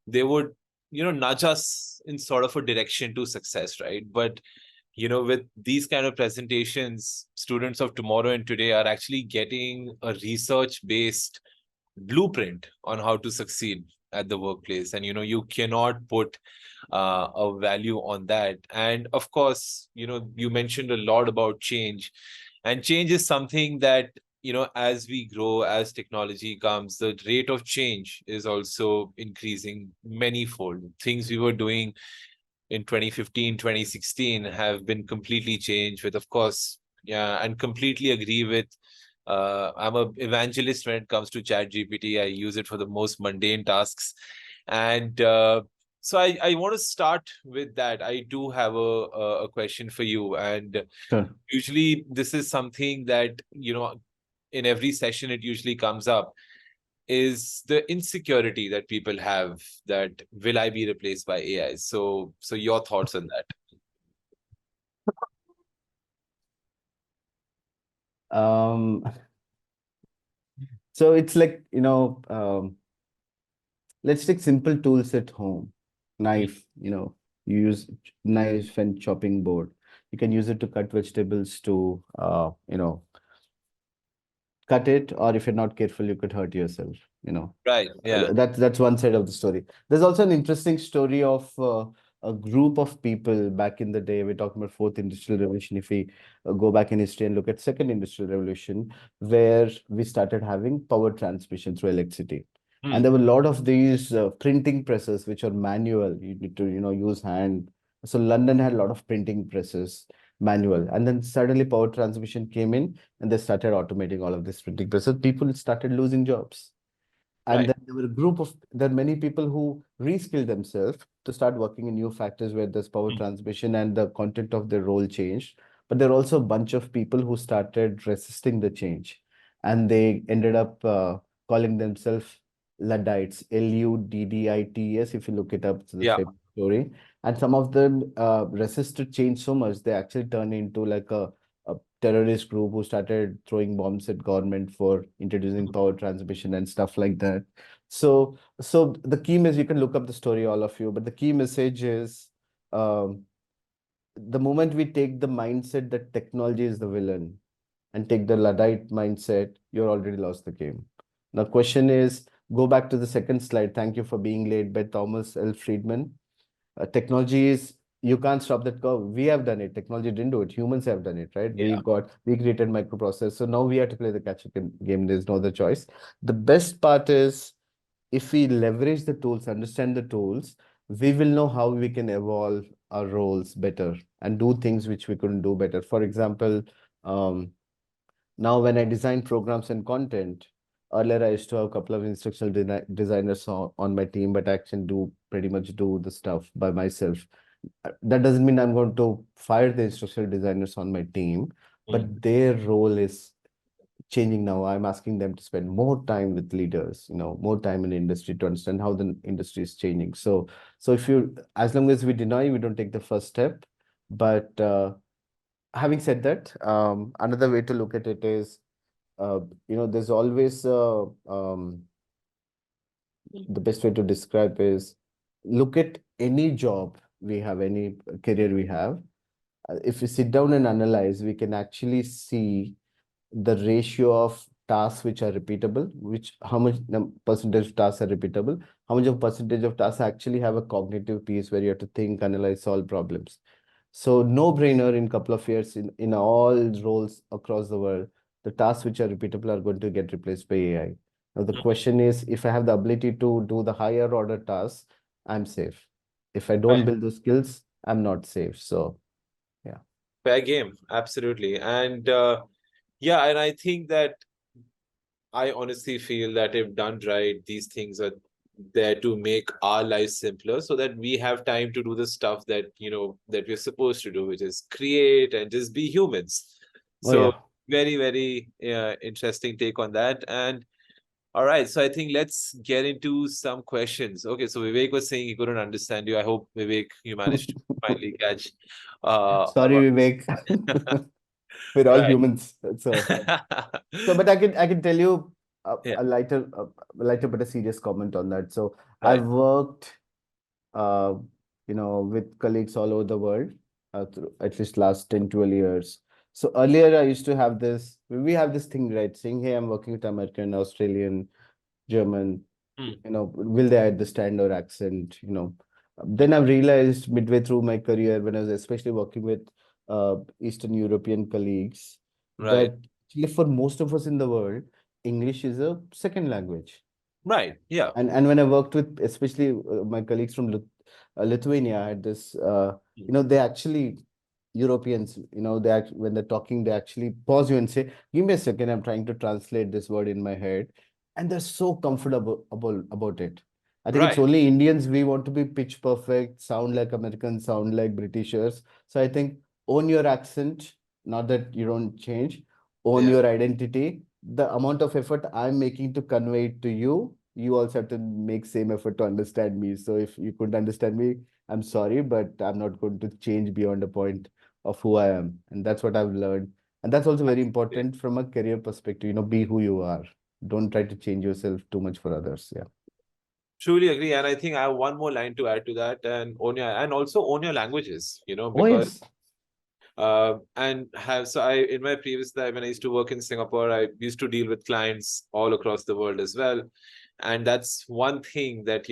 Speaker 1: They would, nudge us in sort of a direction to success, right? But with these kind of presentations, students of tomorrow and today are actually getting a research-based blueprint on how to succeed at the workplace. And you cannot put a value on that. And of course, you mentioned a lot about change, and change is something that, as we grow, as technology comes, the rate of change is also increasing manyfold. Things we were doing in 2015, 2016 have been completely changed with, of course, yeah, and completely agree with, I'm a evangelist when it comes to chat GPT. I use it for the most mundane tasks. And so I want to start with that. I do have a question for you. And
Speaker 2: Sure.
Speaker 1: usually this is something that, in every session, it usually comes up, is the insecurity that people have that will I be replaced by AI? So your thoughts on that?
Speaker 2: Um, so it's like, let's take simple tools at home.
Speaker 1: Mm.
Speaker 2: Knife, you use knife and chopping board. You can use it to cut vegetables to, cut it, or if you're not careful, you could hurt yourself,
Speaker 1: Right. Yeah.
Speaker 2: That's one side of the story. There's also an interesting story of a group of people back in the day. We're talking about fourth industrial revolution. If we go back in history and look at second industrial revolution, where we started having power transmission through electricity. And
Speaker 1: Hmm.
Speaker 2: there were a lot of these printing presses which are manual. You need to, use hand. So London had a lot of printing presses, manual. And then suddenly power transmission came in, and they started automating all of this printing presses. People started losing jobs. And
Speaker 1: Right.
Speaker 2: then there are many people who reskilled themselves to start working in new factors where there's power
Speaker 1: Hmm.
Speaker 2: transmission and the content of their role changed. But there are also a bunch of people who started resisting the change, and they ended up calling themselves Luddites, Luddits. If you look it up, it's the
Speaker 1: Yeah.
Speaker 2: same story. And some of them resisted change so much they actually turned into like a terrorist group who started throwing bombs at government for introducing power transmission and stuff like that. So the key message, you can look up the story, all of you, but the key message is um, the moment we take the mindset that technology is the villain and take the Luddite mindset, you're already lost the game. The question is, go back to the second slide. Thank you for being late by Thomas L. Friedman. Technology is, you can't stop that curve. We have done it. Technology didn't do it. Humans have done it, right?
Speaker 1: Yeah.
Speaker 2: We created microprocessors. So now we have to play the catch-up game. There's no other choice. The best part is, if we leverage the tools, understand the tools, we will know how we can evolve our roles better and do things which we couldn't do better. For example, um, now when I design programs and content, Earlier, I used to have a couple of instructional designers on my team, but I actually do pretty much do the stuff by myself. That doesn't mean I'm going to fire the instructional designers on my team,
Speaker 1: Mm.
Speaker 2: but their role is changing now. I'm asking them to spend more time with leaders, more time in the industry to understand how the industry is changing. So if you, as long as we deny, we don't take the first step. But having said that, another way to look at it is, there's always the best way to describe is look at any job we have, any career we have. If we sit down and analyze, we can actually see the ratio of tasks which are repeatable, which how much percentage of tasks are repeatable, how much of percentage of tasks actually have a cognitive piece where you have to think, analyze, solve problems. So no brainer in couple of years in all roles across the world, the tasks which are repeatable are going to get replaced by AI. Now the question is, if I have the ability to do the higher order tasks, I'm safe. If I don't
Speaker 1: Right.
Speaker 2: build those skills, I'm not safe. So yeah.
Speaker 1: Fair game, absolutely. And yeah, and I think that I honestly feel that if done right, these things are there to make our lives simpler so that we have time to do the stuff that, that we're supposed to do, which is create and just be humans.
Speaker 2: Oh
Speaker 1: So
Speaker 2: yeah.
Speaker 1: very, very interesting take on that. And all right, so I think let's get into some questions. Okay, so Vivek was saying he couldn't understand you. I hope, Vivek, you managed to finally catch
Speaker 2: Sorry, Vivek. We're all
Speaker 1: right.
Speaker 2: humans. So, but I can tell you
Speaker 1: Yeah,
Speaker 2: a lighter but a serious comment on that. So
Speaker 1: right.
Speaker 2: I've worked, uh, with colleagues all over the world, through at least last 10, 12 years. So earlier I used to have we have this thing, right? Saying, hey, I'm working with American, Australian, German,
Speaker 1: Hmm,
Speaker 2: will they understand our accent? Then I've realized midway through my career, when I was especially working with Eastern European colleagues,
Speaker 1: right,
Speaker 2: that actually for most of us in the world, English is a second language.
Speaker 1: right. Yeah,
Speaker 2: And when I worked with especially my colleagues from Lithuania, I had this,
Speaker 1: hmm,
Speaker 2: they actually, Europeans, when they're talking, they actually pause you and say, give me a second, I'm trying to translate this word in my head. And they're so comfortable about it. I think it's
Speaker 1: right.
Speaker 2: only Indians, we want to be pitch perfect, sound like Americans, sound like Britishers. So I think own your accent, not that you don't change, own
Speaker 1: Yeah.
Speaker 2: your identity. The amount of effort I'm making to convey it to you, you also have to make same effort to understand me. So if you couldn't understand me, I'm sorry, but I'm not going to change beyond a point of who I am. And that's what I've learned. And that's also very important from a career perspective, be who you are. Don't try to change yourself too much for others. Yeah.
Speaker 1: Truly agree. And I think I have one more line to add to that, and also own your languages,
Speaker 2: Oh,
Speaker 1: because
Speaker 2: yes.
Speaker 1: and have so I in my previous life when I used to work in Singapore, I used to deal with clients all across the world as well. And that's one thing that,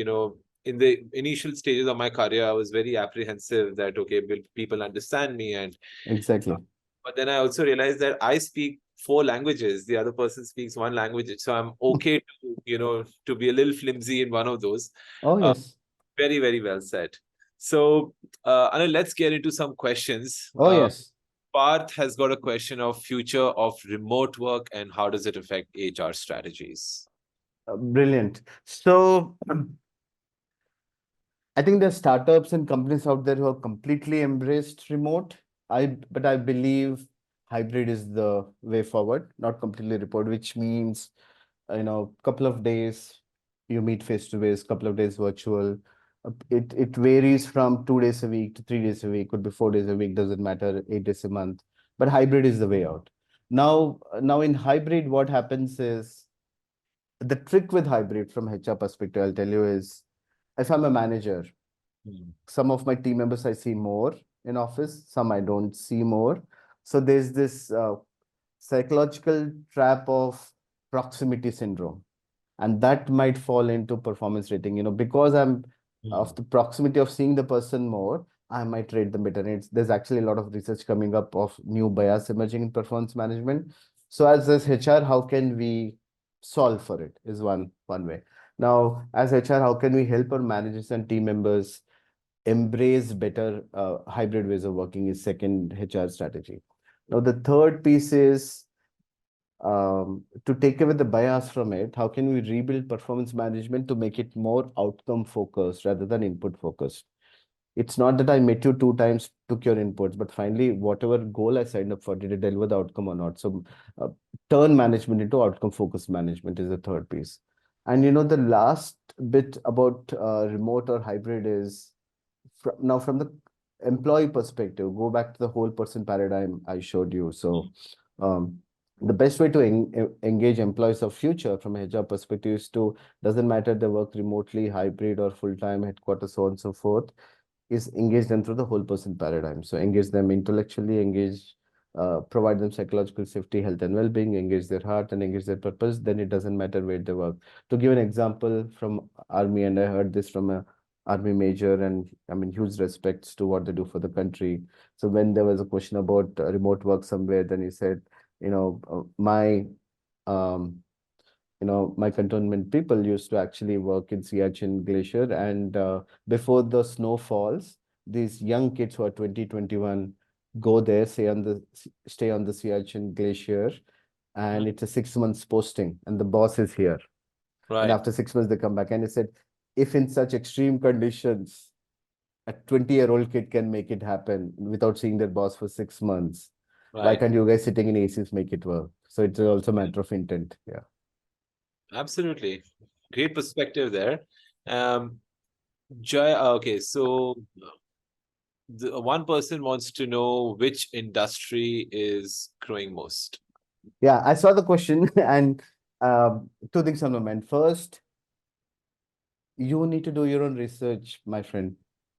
Speaker 1: in the initial stages of my career, I was very apprehensive that, okay, will people understand me? And
Speaker 2: Exactly.
Speaker 1: but then I also realized that I speak four languages. The other person speaks one language. So I'm okay to, to be a little flimsy in one of those.
Speaker 2: Oh,
Speaker 1: Uh,
Speaker 2: yes.
Speaker 1: very, very well said. So, Anil, let's get into some questions.
Speaker 2: Oh, yes.
Speaker 1: Parth has got a question of future of remote work and how does it affect HR strategies?
Speaker 2: Brilliant. So I think there's startups and companies out there who have completely embraced remote. But I believe hybrid is the way forward, not completely remote, which means, couple of days you meet face to face, couple of days virtual. It varies from 2 days a week to 3 days a week, could be 4 days a week, doesn't matter, 8 days a month. But hybrid is the way out. Now in hybrid, what happens is the trick with hybrid from HR perspective, I'll tell you is, if I'm a manager,
Speaker 1: Hmm.
Speaker 2: some of my team members I see more in office, some I don't see more. So there's this psychological trap of proximity syndrome, and that might fall into performance rating, because I'm of
Speaker 1: Hmm.
Speaker 2: the proximity of seeing the person more, I might rate them better. And there's actually a lot of research coming up of new bias emerging in performance management. So as this HR, how can we solve for it is one way. Now as HR, how can we help our managers and team members embrace better hybrid ways of working is second HR strategy. Now the third piece is to take away the bias from it, how can we rebuild performance management to make it more outcome focused rather than input focused? It's not that I met you two times, took your inputs, but finally, whatever goal I signed up for, did it deliver the outcome or not? So, turn management into outcome focused management is the third piece. And the last bit about remote or hybrid is now from the employee perspective, go back to the whole person paradigm I showed you. So, um, the best way to engage employees of future from a HR perspective is to doesn't matter they work remotely, hybrid, or full time headquarters, so on and so forth, is engage them through the whole person paradigm. So engage them intellectually, provide them psychological safety, health, and well-being, engage their heart and engage their purpose. Then it doesn't matter where they work. To give an example from army, and I heard this from a army major, and I mean huge respects to what they do for the country. So when there was a question about remote work somewhere, then he said, my um, my cantonment people used to actually work in Siachen Glacier, and before the snow falls, these young kids who are 20, 21 go there, stay on the Siachen Glacier, and it's a 6 months posting, and the boss is here. And
Speaker 1: Right.
Speaker 2: after 6 months, they come back, and he said, if in such extreme conditions, a 20-year-old kid can make it happen without seeing their boss for 6 months, why
Speaker 1: Right.
Speaker 2: can't you guys sitting in ACs make it work? So it's also a matter of intent. Yeah.
Speaker 1: Absolutely. Great perspective there. Um, Jay, okay, so one person wants to know which industry is growing most.
Speaker 2: Yeah, I saw the question, and two things on my mind. First, you need to do your own research, my friend.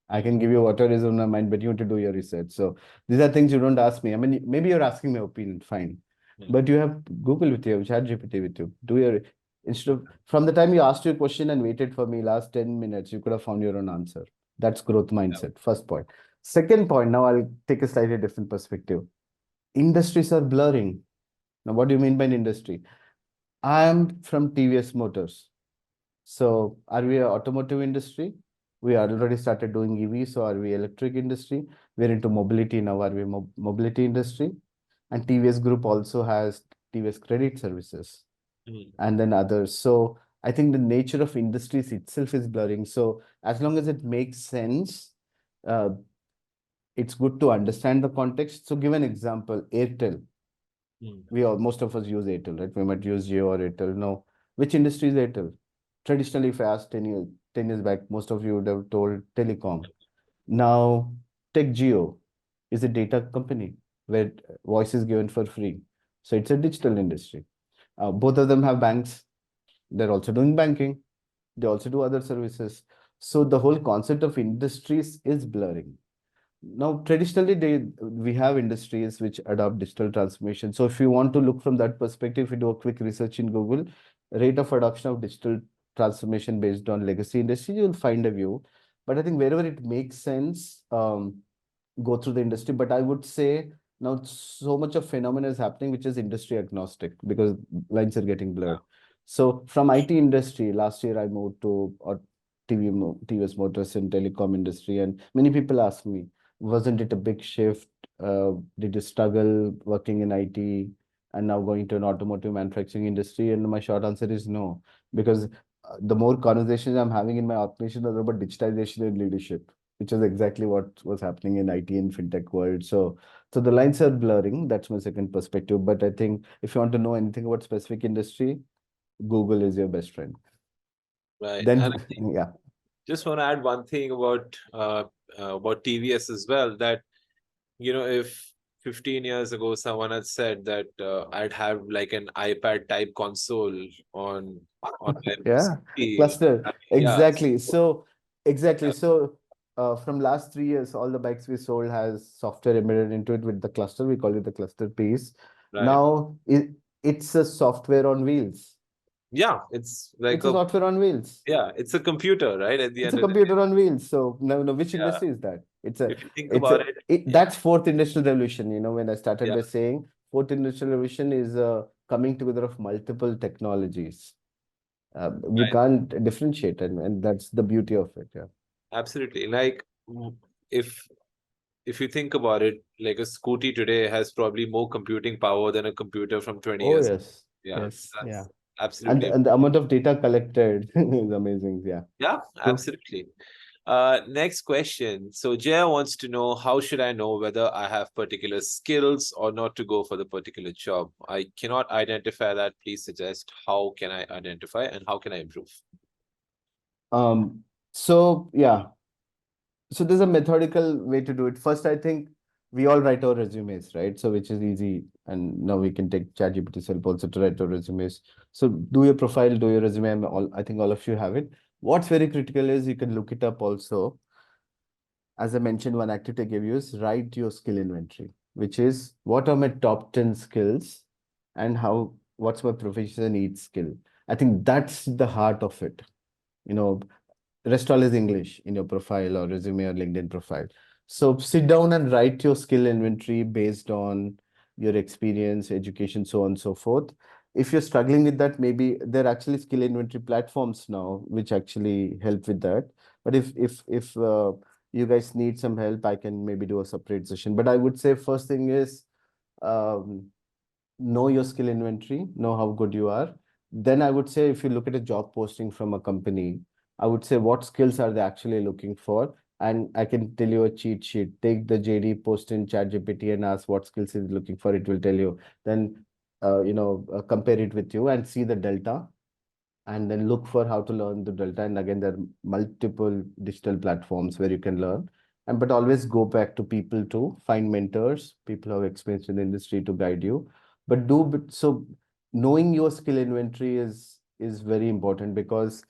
Speaker 2: I
Speaker 1: Hmm.
Speaker 2: can give you whatever is on my mind, but you need to do your research. So these are things you don't ask me. I mean, maybe you're asking my opinion, fine.
Speaker 1: Hmm.
Speaker 2: But you have Google with you, ChatGPT with you. Instead of from the time you asked your question and waited for me last 10 minutes, you could have found your own answer. That's growth
Speaker 1: Yeah.
Speaker 2: mindset. First point. Second point, now I'll take a slightly different perspective. Industries are blurring. Now, what do you mean by an industry? I'm from TVS Motors. So are we a automotive industry? We already started doing EV. So are we electric industry? We're into mobility now. Are we mobility industry? And TVS Group also has TVS Credit Services
Speaker 1: Hmm.
Speaker 2: and then others. So I think the nature of industries itself is blurring. So as long as it makes sense, uh, it's good to understand the context. So give an example, Airtel.
Speaker 1: Hmm.
Speaker 2: Most of us use Airtel, right? We might use Jio or Airtel. No, which industry is Airtel? Traditionally, if I asked 10 years back, most of you would have told telecom. Now, Tech Geo is a data company where voice is given for free. So it's a digital industry. Both of them have banks. They're also doing banking. They also do other services. So the whole concept of industries is blurring. Now, traditionally, we have industries which adopt digital transformation. So, if you want to look from that perspective, if you do a quick research in Google, rate of adoption of digital transformation based on legacy industry, you'll find a view. But I think wherever it makes sense, go through the industry. But I would say now so much of phenomena is happening which is industry agnostic because lines are getting blurred. So from IT industry, last year I moved to TVS Motors in telecom industry, and many people ask me, wasn't it a big shift? Did you struggle working in IT and now going to an automotive manufacturing industry? And my short answer is no, because the more conversations I'm having in my organization are about digitization and leadership, which is exactly what was happening in IT and fintech world. So the lines are blurring. That's my second perspective. But I think if you want to know anything about specific industry, Google is your best friend.
Speaker 1: Right. And
Speaker 2: Then
Speaker 1: I think
Speaker 2: yeah,
Speaker 1: just want to add one thing about TVS as well, that if 15 years ago someone had said that I'd have like an iPad type console on my
Speaker 2: yeah,
Speaker 1: screen,
Speaker 2: cluster.
Speaker 1: yeah,
Speaker 2: Exactly. So exactly.
Speaker 1: yeah,
Speaker 2: So from last 3 years, all the bikes we sold has software embedded into it with the cluster. We call it the cluster piece.
Speaker 1: right,
Speaker 2: Now it's a software on wheels.
Speaker 1: yeah, it's like
Speaker 2: It's a
Speaker 1: a
Speaker 2: software on wheels.
Speaker 1: yeah, it's a computer, right? At the
Speaker 2: It's a
Speaker 1: end of the day,
Speaker 2: computer on wheels. So no, which
Speaker 1: yeah.
Speaker 2: industry is that?
Speaker 1: If you think about it, yeah,
Speaker 2: That's fourth industrial revolution. When I started
Speaker 1: yeah,
Speaker 2: by saying fourth industrial revolution is coming together of multiple technologies. We
Speaker 1: right,
Speaker 2: can't differentiate, and that's the beauty of it. Yeah.
Speaker 1: absolutely. Like if if you think about it, like a scooty today has probably more computing power than a computer from 20
Speaker 2: Oh
Speaker 1: years.
Speaker 2: yes,
Speaker 1: Yeah,
Speaker 2: yes, yeah.
Speaker 1: that's
Speaker 2: And
Speaker 1: absolutely.
Speaker 2: and the amount of data collected is amazing. Yeah.
Speaker 1: Yeah,
Speaker 2: True.
Speaker 1: absolutely. Next question. So Jaya wants to know, how should I know whether I have particular skills or not to go for the particular job? I cannot identify that. Please suggest how can I identify and how can I improve?
Speaker 2: So yeah, so there's a methodical way to do it. First, I think we all write our resumes, right? So which is easy, and now we can take ChatGPT's help also to write our resumes. So do your profile, do your resume, and all. I think all of you have it. What's very critical is you can look it up also. As I mentioned, one activity I gave you is write your skill inventory, which is what are my top 10 skills and how what's my proficiency in each skill. I think that's the heart of it. You know, rest all is English in your profile or resume or LinkedIn profile. So sit down and write your skill inventory based on your experience, education, so on and so forth. If you're struggling with that, maybe there are actually skill inventory platforms now which actually help with that. But if you guys need some help, I can maybe do a separate session. But I would say first thing is um, know your skill inventory, know how good you are. Then I would say if you look at a job posting from a company, I would say what skills are they actually looking for? And I can tell you a cheat sheet. Take the JD, post in ChatGPT and ask what skills is looking for. It will tell you. Then, compare it with you and see the delta and then look for how to learn the delta. And again, there are multiple digital platforms where you can learn. And but always go back to people to find mentors, people who have experience in the industry to guide you. So knowing your skill inventory is very important because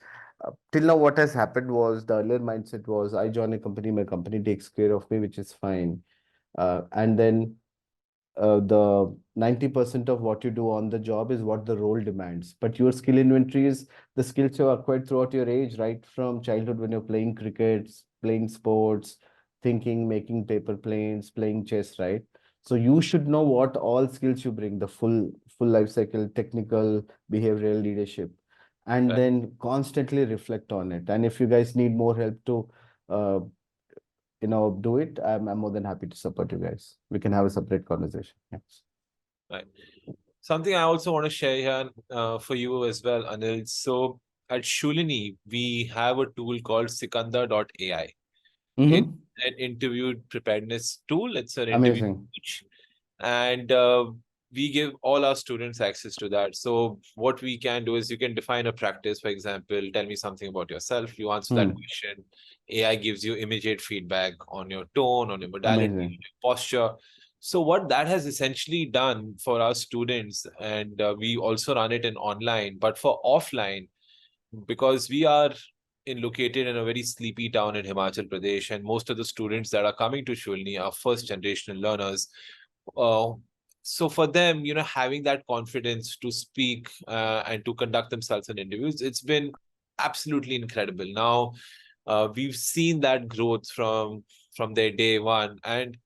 Speaker 2: till now what has happened was the earlier mindset was I join a company, my company takes care of me, which is fine. And then the 90% of what you do on the job is what the role demands. But your skill inventory is the skills you acquired throughout your age, right from childhood when you're playing cricket, playing sports, thinking, making paper planes, playing chess, right? So you should know what all skills you bring, the full life cycle, technical, behavioral leadership, and
Speaker 1: Right.
Speaker 2: then constantly reflect on it. And if you guys need more help to uh, do it, I'm more than happy to support you guys. We can have a separate conversation. Yes.
Speaker 1: Right. Something I also want to share here for you as well, Anil. So at Shoolini, we have a tool called Sikandar.ai. It's
Speaker 2: Mm-hmm.
Speaker 1: an interview preparedness tool. It's an interview
Speaker 2: Amazing.
Speaker 1: coach, and we give all our students access to that. So what we can do is you can define a practice. For example, tell me something about yourself. You answer that
Speaker 2: Hmm.
Speaker 1: question. AI gives you immediate feedback on your tone, on your modality, on
Speaker 2: Amazing.
Speaker 1: your posture. So what that has essentially done for our students, and we also run it in online, but for offline, because we are located in a very sleepy town in Himachal Pradesh, and most of the students that are coming to Shulni are first generational learners. Uh, so for them, having that confidence to speak and to conduct themselves in interviews, it's been absolutely incredible. Now, we've seen that growth from their day one, and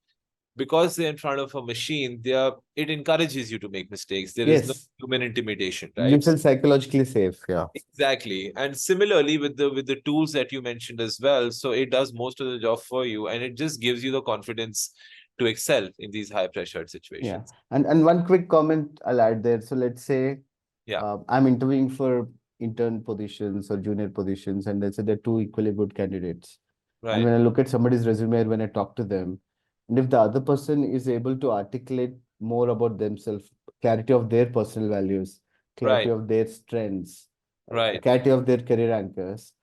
Speaker 1: because they're in front of a machine, it encourages you to make mistakes. There is no
Speaker 2: Yes.
Speaker 1: human intimidation,
Speaker 2: You
Speaker 1: right?
Speaker 2: feel psychologically safe. Yeah.
Speaker 1: Exactly. And similarly with the tools that you mentioned as well, so it does most of the job for you and it just gives you the confidence to excel in these high pressured
Speaker 2: Yeah.
Speaker 1: situations.
Speaker 2: And one quick comment I'll add there. So let's say
Speaker 1: Yeah,
Speaker 2: I'm interviewing for intern positions or junior positions, and let's say they're two equally good candidates. And
Speaker 1: right,
Speaker 2: when I look at somebody's resume, or when I talk to them, and if the other person is able to articulate more about themselves, clarity of their personal values, clarity
Speaker 1: right,
Speaker 2: of their strengths,
Speaker 1: right,
Speaker 2: clarity of their career anchors,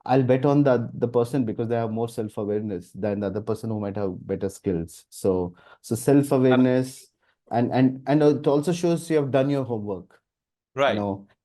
Speaker 2: I'll bet on the person because they have more self-awareness than the other person who might have better skills. So self-awareness and it also shows you have done your homework.
Speaker 1: right.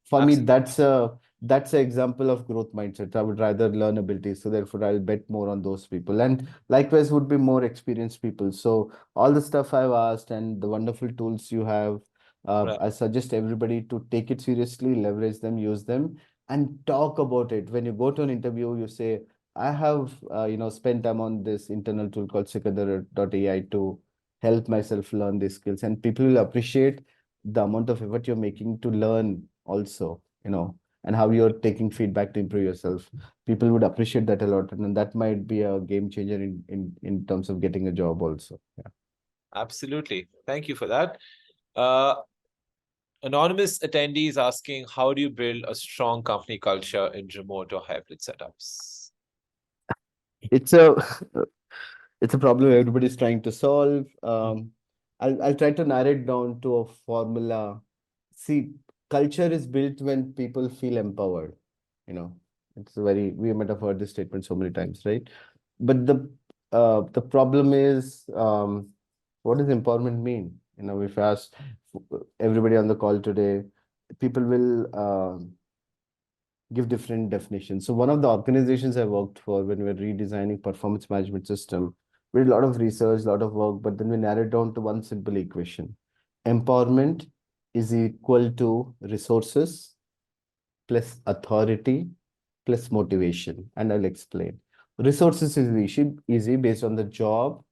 Speaker 2: For me,
Speaker 1: Absolutely.
Speaker 2: that's an example of growth mindset. I would rather learn abilities, so therefore I'll bet more on those people. And likewise would be more experienced people. So all the stuff I've asked and the wonderful tools you have,
Speaker 1: Right,
Speaker 2: I suggest everybody to take it seriously, leverage them, use them, and talk about it. When you go to an interview, you say, I have spent time on this internal tool called Sikandar.ai to help myself learn these skills. And people will appreciate the amount of effort you're making to learn also. and how you're taking feedback to improve yourself. People would appreciate that a lot, and that might be a game changer in terms of getting a job also. Yeah.
Speaker 1: Absolutely. Thank you for that. Uh, Anonymous attendees asking, how do you build a strong company culture in remote or hybrid setups?
Speaker 2: It's a it's a problem everybody's trying to solve. I'll try to narrow it down to a formula. See, culture is built when people feel empowered. You know, it's a very, we might have heard this statement so many times, right? But the problem is, what does empowerment mean? You know, if I ask everybody on the call today, people will give different definitions. So one of the organizations I worked for when we were redesigning performance management system, we did a lot of research, a lot of work, but then we narrowed down to one simple equation. Empowerment is equal to resources plus authority plus motivation. And I'll explain. Resources is easy based on the job,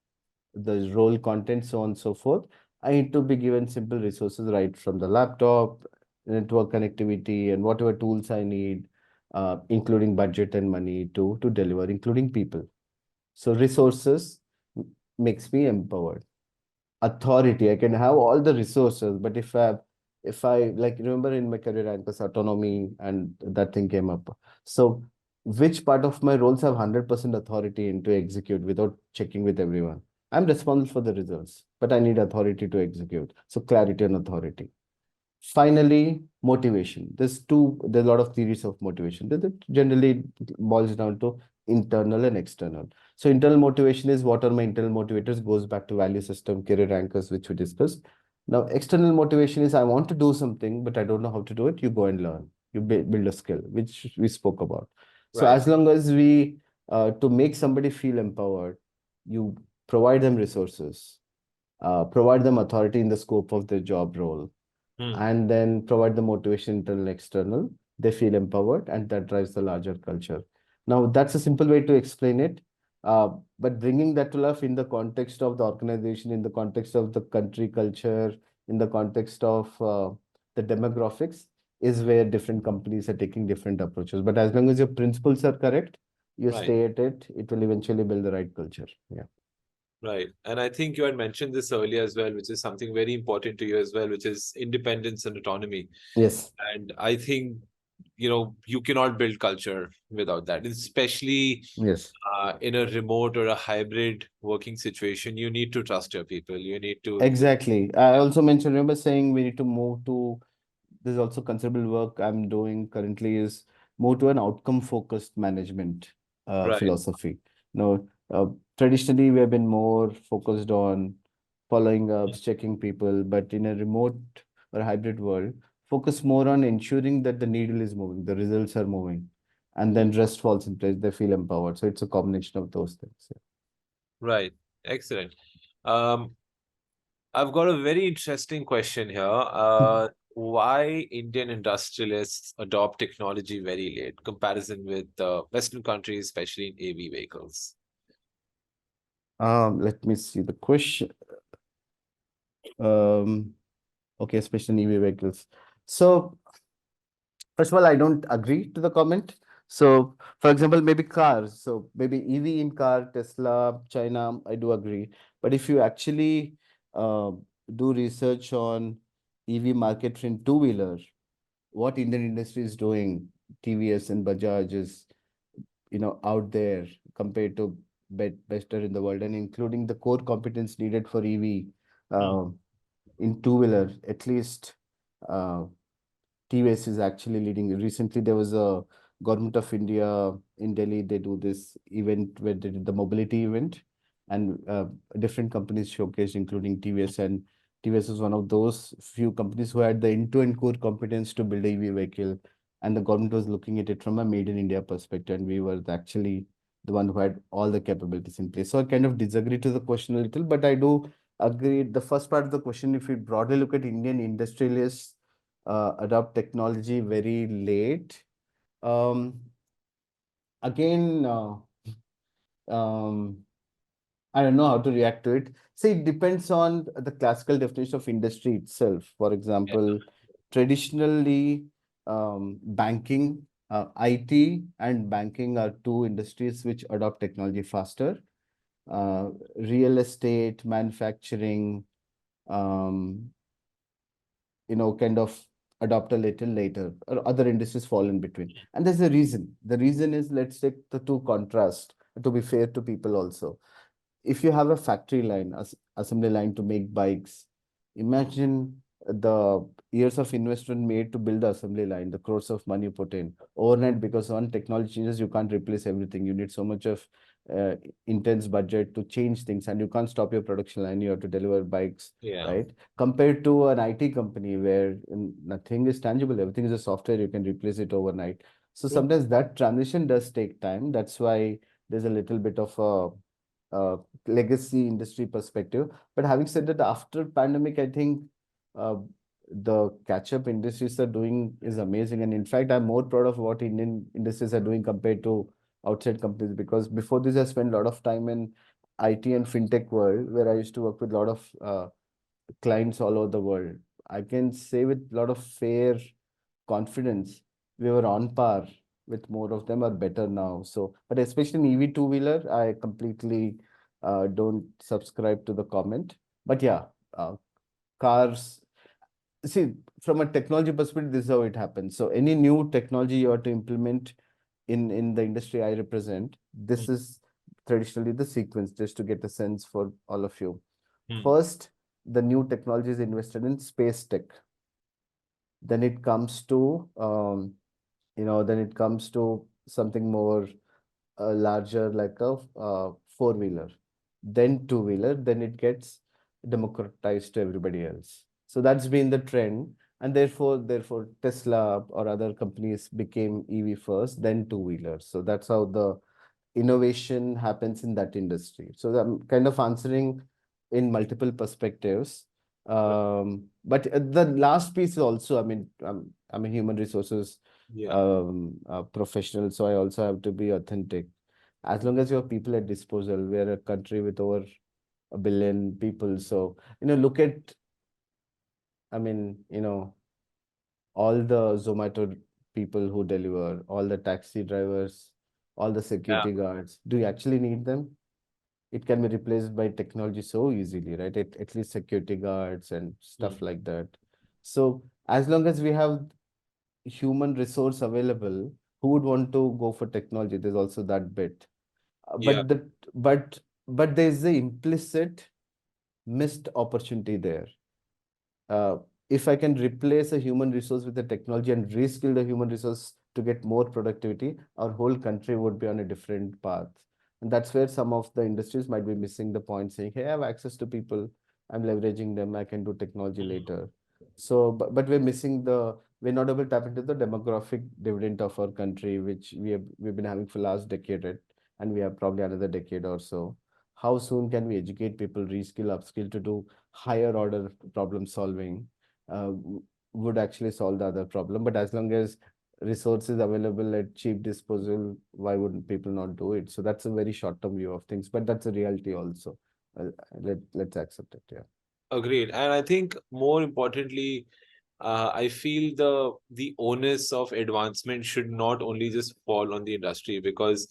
Speaker 2: the role content, so on and so forth. I need to be given simple resources right from the laptop, network connectivity, and whatever tools I need, including budget and money to deliver, including people. So resources makes me empowered. Authority, I can have all the resources, but if I like remember in my career I was autonomy and that thing came up. So which part of my roles have 100% authority in to execute without checking with everyone? I'm responsible for the results, but I need authority to execute. So clarity and authority. Finally, motivation. There's a lot of theories of motivation. That generally boils down to internal and external. So internal motivation is what are my internal motivators, goes back to value system, career anchors, which we discussed. Now, external motivation is I want to do something, but I don't know how to do it. You go and learn. You build a skill, which we spoke about. So
Speaker 1: Right.
Speaker 2: as long as we, to make somebody feel empowered, you provide them resources, provide them authority in the scope of their job role,
Speaker 1: Hmm.
Speaker 2: and then provide the motivation internal and external. They feel empowered, and that drives the larger culture. Now, that's a simple way to explain it. But bringing that to life in the context of the organization, in the context of the country culture, in the context of the demographics, is where different companies are taking different approaches. But as long as your principles are correct, you
Speaker 1: Right.
Speaker 2: stay at it will eventually build the right culture. Yeah.
Speaker 1: Right. And I think you had mentioned this earlier as well, which is something very important to you as well, which is independence and autonomy.
Speaker 2: Yes.
Speaker 1: And I think, you cannot build culture without that, especially
Speaker 2: Yes.
Speaker 1: in a remote or a hybrid working situation. You need to trust your people. You need to,
Speaker 2: Exactly. I also mentioned, remember saying we need to move to, there's also considerable work I'm doing currently is move to an outcome focused management
Speaker 1: right.
Speaker 2: philosophy. You traditionally we have been more focused on following up, checking people, but in a remote or hybrid world, focus more on ensuring that the needle is moving, the results are moving, and
Speaker 1: Hmm.
Speaker 2: then rest falls in place. They feel empowered. So it's a combination of those things.
Speaker 1: Right. Excellent. Um, I've got a very interesting question here. Why Indian industrialists adopt technology very late, comparison with Western countries, especially in AV vehicles?
Speaker 2: Let me see the question. Um, okay, especially in EV vehicles. So first of all, I don't agree to the comment. So, for example, maybe cars. So maybe EV in car, Tesla, China, I do agree. But if you actually uh, do research on EV market in two-wheeler, what Indian industry is doing, TVS and Bajaj is, out there compared to better in the world, and including the core competence needed for EV
Speaker 1: Hmm.
Speaker 2: in two-wheeler, at least. Uh, TVS is actually leading. Recently, there was a Government of India in Delhi. They do this event where they did the mobility event, and different companies showcased, including TVS. And TVS is one of those few companies who had the end-to-end core competence to build a EV vehicle. And the government was looking at it from a made in India perspective, and we were actually the one who had all the capabilities in place. So I kind of disagree to the question a little, but I do agree. The first part of the question, if we broadly look at Indian industrialists adopt technology very late. Um, again, um, I don't know how to react to it. See, it depends on the classical definition of industry itself. For
Speaker 1: Yeah.
Speaker 2: example, traditionally, banking, IT and banking are two industries which adopt technology faster. Real estate, manufacturing, um, kind of adopt a little later, or other industries fall in between. And there's a reason. The reason is, let's take the two contrast to be fair to people also. If you have a factory line, assembly line to make bikes, imagine the years of investment made to build the assembly line, the crores of money put in overnight, because one technology changes, you can't replace everything. You need so much of uh, intense budget to change things, and you can't stop your production line. You have to deliver bikes,
Speaker 1: Yeah.
Speaker 2: right? Compared to an IT company where nothing is tangible, everything is a software, you can replace it overnight. So
Speaker 1: True.
Speaker 2: sometimes that transition does take time. That's why there's a little bit of legacy industry perspective. But having said that, after pandemic, I think uh, the catch-up industries are doing is amazing. And in fact, I'm more proud of what Indian industries are doing compared to outside companies. Because before this, I spent a lot of time in IT and fintech world, where I used to work with a lot of clients all over the world. I can say with a lot of fair confidence, we were on par with more of them, are better now. So, but especially in EV two-wheeler, I completely don't subscribe to the comment. But yeah, cars, see, from a technology perspective, this is how it happens. So any new technology you are to implement in the industry I represent,
Speaker 1: Mm,
Speaker 2: this is traditionally the sequence, just to get a sense for all of you.
Speaker 1: mm.
Speaker 2: First, the new technology is invested in space tech. Then it comes to then it comes to something more larger, like a four-wheeler, then two-wheeler, then it gets democratized to everybody else. So that's been the trend, and therefore Tesla or other companies became EV first, then two-wheelers. So that's how the innovation happens in that industry. So I'm kind of answering in multiple perspectives. But the last piece is also, I mean, I'm a human resources
Speaker 1: Yeah.
Speaker 2: professional, so I also have to be authentic. As long as you have people at disposal, we're a country with over 1 billion people. So, look at, I mean, all the Zomato people who deliver, all the taxi drivers, all the
Speaker 1: Yeah.
Speaker 2: security guards. Do you actually need them? It can be replaced by technology so easily, right? At least security guards and
Speaker 1: Mm.
Speaker 2: stuff like that. So as long as we have human resource available, who would want to go for technology? There's also that bit.
Speaker 1: Yeah.
Speaker 2: But the but there's the implicit missed opportunity there. uh, if I can replace a human resource with a technology and reskill the human resource to get more productivity, our whole country would be on a different path. And that's where some of the industries might be missing the point, saying, hey, I have access to people, I'm leveraging them, I can do technology
Speaker 1: Mm.
Speaker 2: later. So, but we're not able to tap into the demographic dividend of our country, which we've been having for last decade, right? And we have probably another decade or so. How soon can we educate people, reskill, upskill to do higher order problem solving, would actually solve the other problem. But as long as resources available at cheap disposal, why wouldn't people not do it? So that's a very short-term view of things, but that's a reality also. Let's accept it. Yeah.
Speaker 1: Agreed. And I think more importantly, I feel the onus of advancement should not only just fall on the industry, because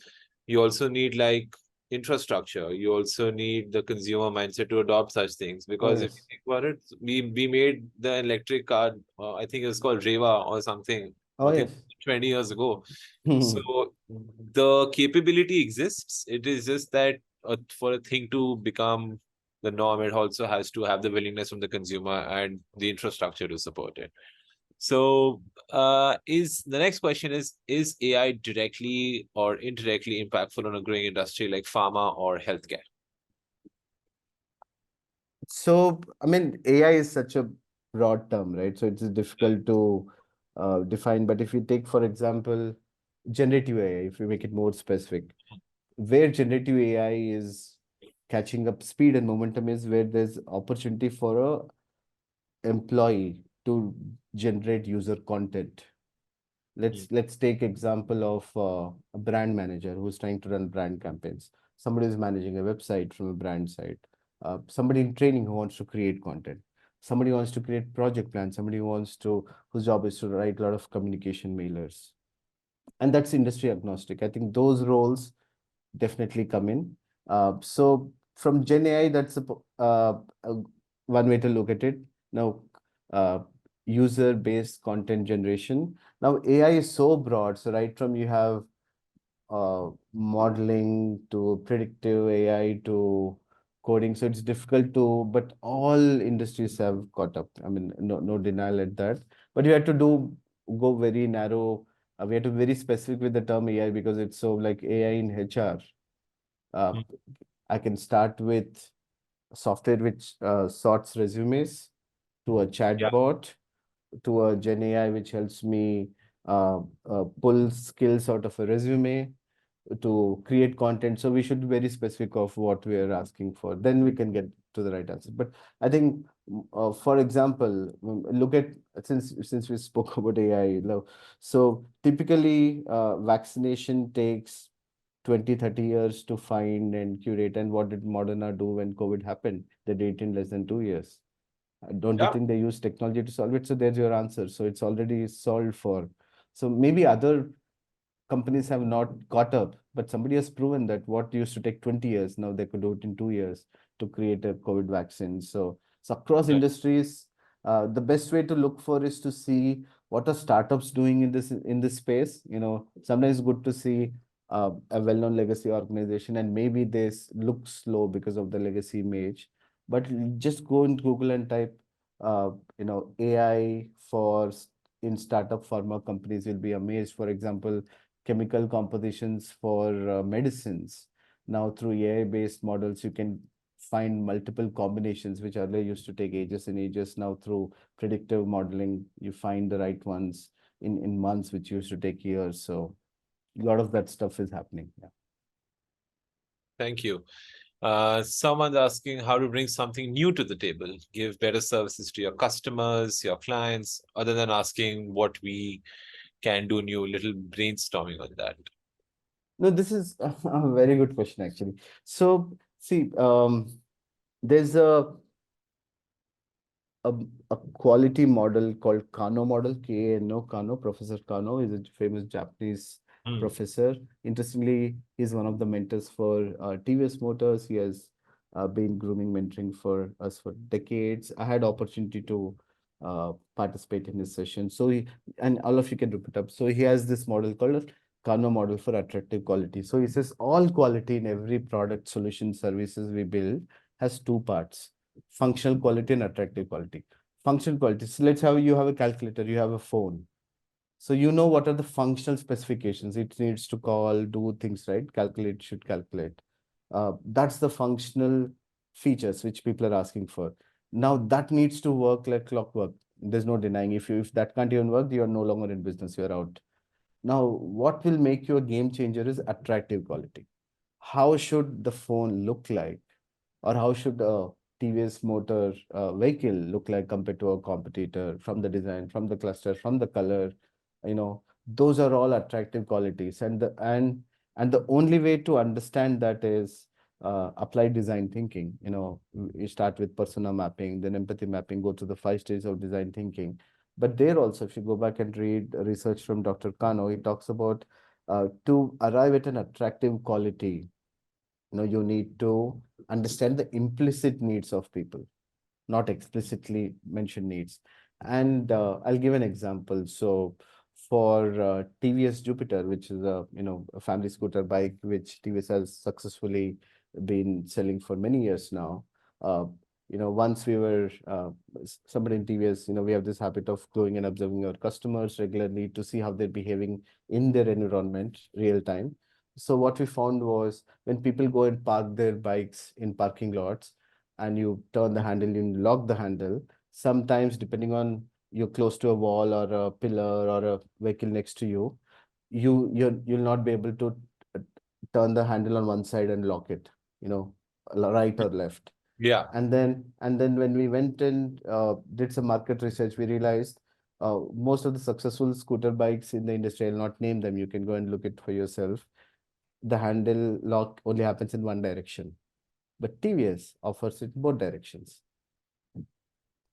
Speaker 1: you also need like infrastructure. You also need the consumer mindset to adopt such things.
Speaker 2: Oh
Speaker 1: Because if you
Speaker 2: yes.
Speaker 1: think about it, we made the electric car, I think it was called Reva or something,
Speaker 2: Oh
Speaker 1: I think
Speaker 2: yes.
Speaker 1: 20 years ago. So the capability exists. It is just that for a thing to become the norm, it also has to have the willingness from the consumer and the infrastructure to support it. So, is the next question is AI directly or indirectly impactful on a growing industry like pharma or healthcare?
Speaker 2: So, I mean, AI is such a broad term, right? So it's difficult to define. But if you take, for example, generative AI, if we make it more specific, where generative AI is catching up speed and momentum is where there's opportunity for a employee to generate user content.
Speaker 1: Mm,
Speaker 2: Let's take example of a brand manager who's trying to run brand campaigns. Somebody is managing a website from a brand side. Somebody in training who wants to create content. Somebody wants to create project plans, somebody wants to, whose job is to write a lot of communication mailers. And that's industry agnostic. I think those roles definitely come in. So from Gen AI, that's one way to look at it. Now, uh, user-based content generation. Now, AI is so broad. So right from you have modeling to predictive AI to coding. So it's difficult to, but all industries have caught up. I mean, no denial at that. But you have to go very narrow. We have to be very specific with the term AI because it's so like AI in HR. Uh,
Speaker 1: Mm.
Speaker 2: I can start with software which sorts resumes to a
Speaker 1: Yeah.
Speaker 2: chatbot to a Gen AI which helps me pull skills out of a resume to create content. So we should be very specific of what we are asking for. Then we can get to the right answer. But I think, for example, look at since we spoke about AI. So typically, vaccination takes 20, 30 years to find and curate. And what did Moderna do when COVID happened? They did it in less than 2 years. Don't you
Speaker 1: Yeah.
Speaker 2: think they use technology to solve it? So there's your answer. So it's already solved for. So maybe other companies have not caught up, but somebody has proven that what used to take 20 years, now they could do it in 2 years to create a COVID vaccine. So across
Speaker 1: Right.
Speaker 2: industries, the best way to look for is to see what are startups doing in this space. Sometimes it's good to see a well-known legacy organization, and maybe this looks slow because of the legacy image. But just go in Google and type, AI in startup pharma companies. You'll be amazed. For example, chemical compositions for medicines. Now, through AI-based models, you can find multiple combinations which earlier used to take ages and ages. Now, through predictive modeling, you find the right ones in months, which used to take years. So a lot of that stuff is happening. Yeah.
Speaker 1: Thank you. Someone's asking how to bring something new to the table, give better services to your customers, your clients, other than asking what we can do new, little brainstorming on that.
Speaker 2: No, this is a very good question, actually. So, see, there's a, a quality model called Kano model, Kano. Kano. Professor Kano is a famous Japanese
Speaker 1: Hmm.
Speaker 2: professor. Interestingly, he's one of the mentors for TVS Motors. He has been grooming mentoring for us for decades. I had opportunity to participate in his session. And all of you can look it up. So he has this model called Kano model for attractive quality. So he says all quality in every product, solution, services we build has two parts: functional quality and attractive quality. Functional quality. So let's have you have a calculator, you have a phone. So you know what are the functional specifications. It needs to call, do things, right? Calculate, should calculate. That's the functional features which people are asking for. Now that needs to work like clockwork. There's no denying. If that can't even work, you're no longer in business. You're out. Now, what will make you a game changer is attractive quality. How should the phone look like? Or how should a TVS motor vehicle look like compared to a competitor, from the design, from the cluster, from the color? Those are all attractive qualities. And the only way to understand that is applied design thinking. You start with persona mapping, then empathy mapping, go to the 5 stages of design thinking. But there also, if you go back and read research from Dr. Kano, he talks about to arrive at an attractive quality, you need to understand the implicit needs of people, not explicitly mentioned needs. And I'll give an example. So for TVS Jupiter, which is a family scooter bike, which TVS has successfully been selling for many years now. Uh, once we were somebody in TVS, we have this habit of going and observing our customers regularly to see how they're behaving in their environment real time. So what we found was when people go and park their bikes in parking lots, and you turn the handle, you lock the handle. Sometimes, depending on you're close to a wall or a pillar or a vehicle next to you, you'll not be able to uh, turn the handle on one side and lock it, right or left.
Speaker 1: Yeah.
Speaker 2: And then when we went and did some market research, we realized most of the successful scooter bikes in the industry, I'll not name them, you can go and look it for yourself. The handle lock only happens in one direction, but TVS offers it both directions.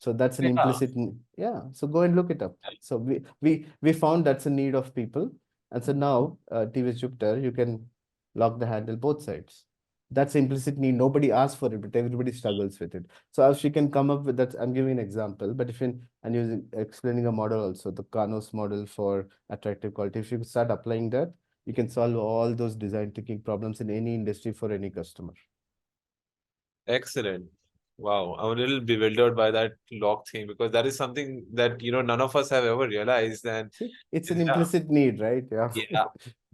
Speaker 2: So that's an
Speaker 1: Yeah.
Speaker 2: implicit, yeah. So go and look it up. So we found that's a need of people, and so now TVS Jupiter, you can lock the handle both sides. That's implicit need. Nobody asks for it, but everybody struggles with it. So if you can come up with that, I'm giving an example, but if you and using explaining a model also, the Kanos model for attractive quality, if you start applying that, you can solve all those design thinking problems in any industry for any customer.
Speaker 1: Excellent. Wow, I'm a little bewildered by that lock thing because that is something that none of us have ever realized. And
Speaker 2: See, it's an
Speaker 1: yeah,
Speaker 2: implicit need, right? Yeah.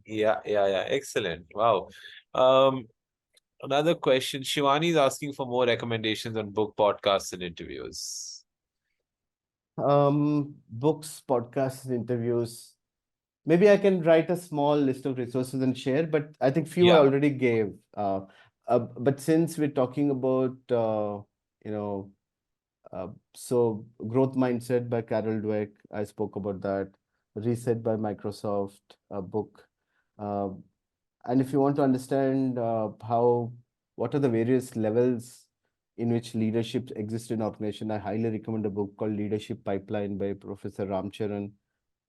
Speaker 1: yeah, yeah. Excellent. Wow. Um, Another question. Shivani is asking for more recommendations on book, podcasts, and interviews.
Speaker 2: Books, podcasts, interviews. Maybe I can write a small list of resources and share, but I think few I
Speaker 1: Yeah.
Speaker 2: already gave. But since we're talking about, you know, so growth mindset by Carol Dweck, I spoke about that. Reset by Microsoft, a book. Uh, and if you want to understand what are the various levels in which leadership exists in organization, I highly recommend a book called Leadership Pipeline by Professor Ramcharan.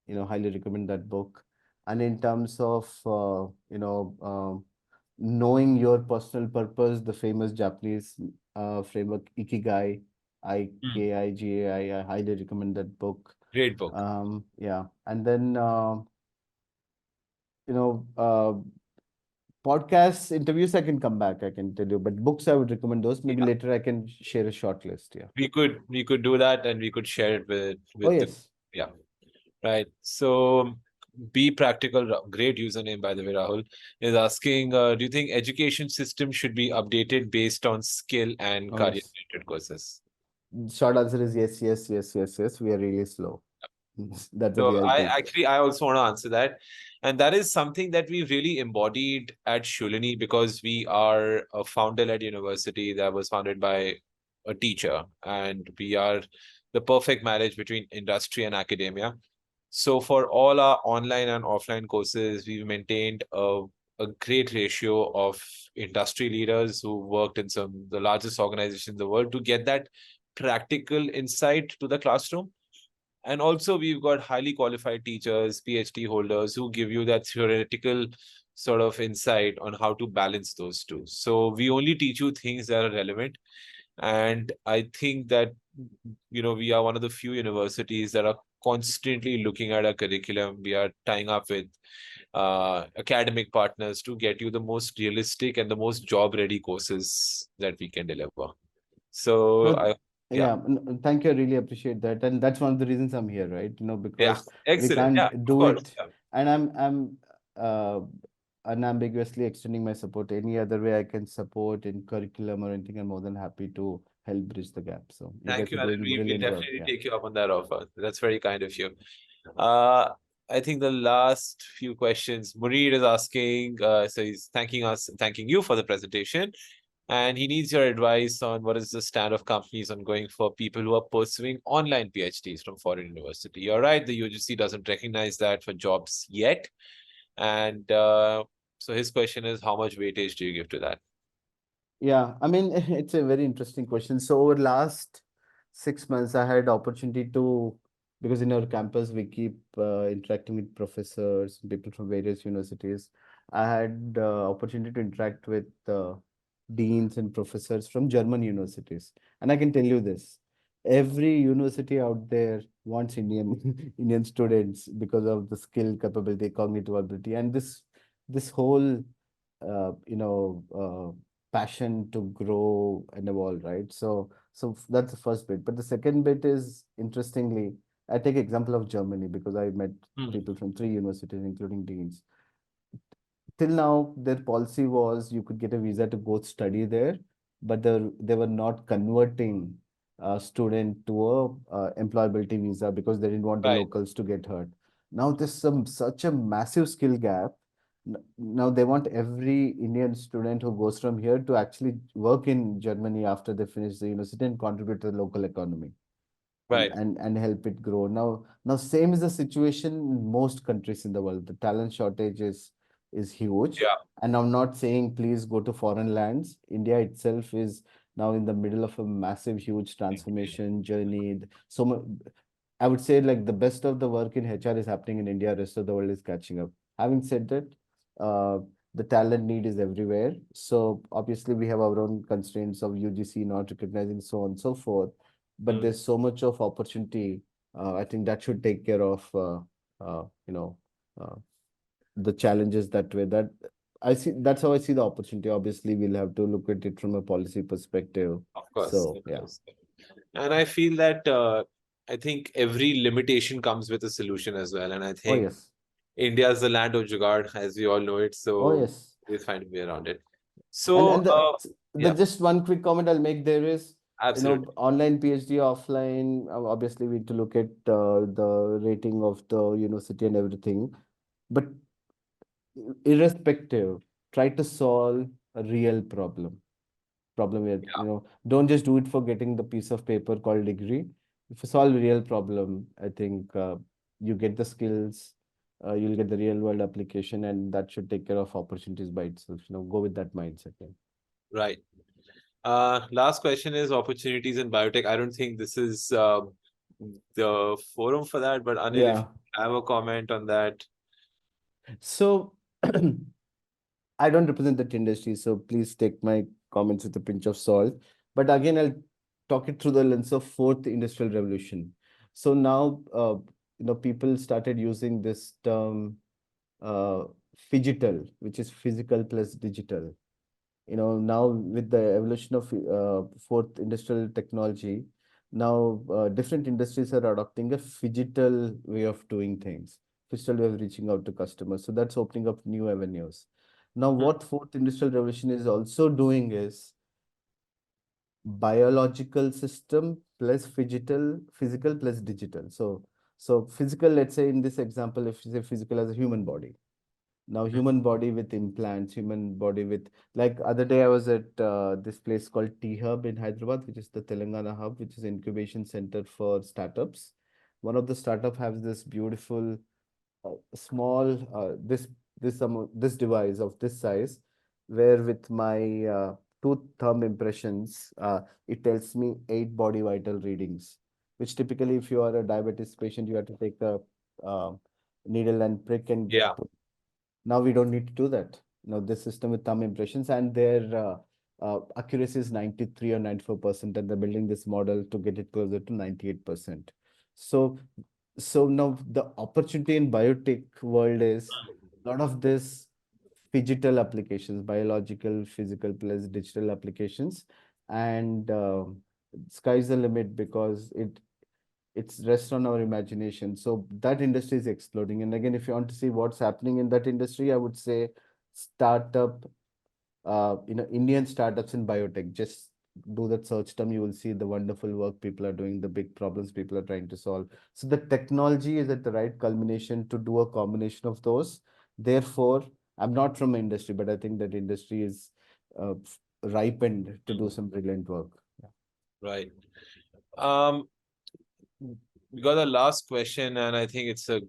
Speaker 2: Highly recommend that book. And in terms of knowing your personal purpose, the famous Japanese framework Ikigai,
Speaker 1: Hmm.
Speaker 2: Ikigai, I highly recommend that book.
Speaker 1: Great book.
Speaker 2: Yeah, and then you know podcasts, interviews, I can come back, I can tell you, but books I would recommend those. Maybe
Speaker 1: Yeah.
Speaker 2: later I can share a short list. Yeah.
Speaker 1: We could do that and we could share it
Speaker 2: Oh
Speaker 1: with the
Speaker 2: yes.
Speaker 1: yeah. Right. So be practical. Great username, by the way, Rahul is asking, do you think education system should be updated based on skill and
Speaker 2: Oh
Speaker 1: career
Speaker 2: yes.
Speaker 1: related courses?
Speaker 2: Short answer is yes, yes, yes, yes, yes. We are really slow. That's the
Speaker 1: So I
Speaker 2: reality.
Speaker 1: actually I also want to answer that. And that is something that we really embodied at Shoolini because we are a founder-led university that was founded by a teacher, and we are the perfect marriage between industry and academia. So for all our online and offline courses, we've maintained a great ratio of industry leaders who worked in some the largest organizations in the world to get that practical insight to the classroom. And also, we've got highly qualified teachers, PhD holders who give you that theoretical sort of insight on how to balance those two. So we only teach you things that are relevant. And I think that, we are one of the few universities that are constantly looking at our curriculum. We are tying up with academic partners to get you the most realistic and the most job ready courses that we can deliver. So
Speaker 2: No,
Speaker 1: I, yeah,
Speaker 2: yeah, thank you. I really appreciate that. And that's one of the reasons I'm here, right?
Speaker 1: yeah,
Speaker 2: Because we
Speaker 1: excellent. Yeah,
Speaker 2: can't
Speaker 1: of
Speaker 2: do
Speaker 1: course.
Speaker 2: it.
Speaker 1: Yeah.
Speaker 2: And I'm uh, unambiguously extending my support. Any other way I can support in curriculum or anything, I'm more than happy to help bridge the gap. So you
Speaker 1: Thank
Speaker 2: guys are
Speaker 1: you, Anil.
Speaker 2: doing
Speaker 1: We'll
Speaker 2: brilliant work.
Speaker 1: definitely
Speaker 2: Yeah.
Speaker 1: take you up on that offer. That's very kind of you. Uh, I think the last few questions, Murid is asking, so he's thanking you for the presentation, and he needs your advice on what is the stand of companies on going for people who are pursuing online PhDs from foreign university. You're right, the UGC doesn't recognize that for jobs yet, and so his question is, how much weightage do you give to that?
Speaker 2: Yeah, I mean, it's a very interesting question. So over last 6 months, I had opportunity to, because in our campus we keep interacting with professors, people from various universities. I had opportunity to interact with deans and professors from German universities, and I can tell you this: every university out there wants Indian Indian students because of the skill, capability, cognitive ability, and this whole uh, you know. Passion to grow and evolve, right? So that's the first bit. But the second bit is, interestingly, I take example of Germany because I met
Speaker 1: Hmm.
Speaker 2: people from three universities, including deans. Till now, their policy was you could get a visa to go study there, but they were not converting a student to a employability visa because they didn't want the
Speaker 1: Right,
Speaker 2: locals to get hurt. Now there's such a massive skill gap. Now they want every Indian student who goes from here to actually work in Germany after they finish the university and contribute to the local economy and
Speaker 1: right.
Speaker 2: help it grow. Now same is the situation in most countries in the world. The talent shortage is huge.
Speaker 1: Yeah,
Speaker 2: And I'm not saying please go to foreign lands. India itself is now in the middle of a massive, huge transformation journey. So much, I would say like the best of the work in HR is happening in India, rest of the world is catching up. Having said that, uh, the talent need is everywhere. So obviously we have our own constraints of UGC not recognizing so on and so forth. But
Speaker 1: Mm,
Speaker 2: there's so much of opportunity. I think that should take care of uh, the challenges that way. That I see. That's how I see the opportunity. Obviously, we'll have to look at it from a policy perspective.
Speaker 1: of course,
Speaker 2: So
Speaker 1: of
Speaker 2: yeah.
Speaker 1: course. And I feel that I think every limitation comes with a solution as well. And I
Speaker 2: Oh
Speaker 1: think
Speaker 2: yes.
Speaker 1: India is the land of jugaad, as we all know it.
Speaker 2: Oh
Speaker 1: So
Speaker 2: yes.
Speaker 1: we'll find a way around it.
Speaker 2: And
Speaker 1: So,
Speaker 2: and the
Speaker 1: yeah,
Speaker 2: just one quick comment I'll make there is,
Speaker 1: absolutely.
Speaker 2: online PhD, offline, obviously we need to look at the rating of the university and everything. But irrespective, try to solve a real problem with,
Speaker 1: Yeah,
Speaker 2: don't just do it for getting the piece of paper called degree. If you solve a real problem, I think you get the skills, you'll get the real world application, and that should take care of opportunities by itself. Go with that mindset.
Speaker 1: right. Last question is opportunities in biotech. I don't think this is the forum for that, but Anil, if
Speaker 2: Yeah.
Speaker 1: you have a comment on that.
Speaker 2: So I don't represent that industry, so please take my comments with a pinch of salt. But again, I'll talk it through the lens of fourth industrial revolution. So now, people started using this term, uh, phygital, which is physical plus digital. Now with the evolution of fourth industrial technology, now different industries are adopting a phygital way of doing things, phygital way of reaching out to customers. So that's opening up new avenues. Now,
Speaker 1: Hmm.
Speaker 2: what fourth industrial revolution is also doing is biological system plus physical plus digital. So physical, let's say in this example, if you say physical as a human body, now human body with implants, human body with, like other day I was at this place called T Hub in Hyderabad, which is the Telangana hub, which is incubation center for startups. One of the startup has this beautiful small this device of this size, where with my two thumb impressions, it tells me 8 body vital readings, which typically if you are a diabetes patient, you have to take a uh, needle and prick and
Speaker 1: Yeah,
Speaker 2: now we don't need to do that. Now this system with thumb impressions, and their accuracy is 93 or 94%, and they're building this model to get it closer to 98%. So, now the opportunity in biotech world is a lot of this phygital applications, biological, physical plus digital applications, and sky's the limit because it's rest on our imagination. So that industry is exploding. And again, if you want to see what's happening in that industry, I would say startup, Indian startups in biotech. Just do that search term, you will see the wonderful work people are doing, the big problems people are trying to solve. So the technology is at the right culmination to do a combination of those. Therefore, I'm not from industry, but I think that industry is ripened to do some brilliant work. Yeah.
Speaker 1: right. Um, we got a last question, and I think it's a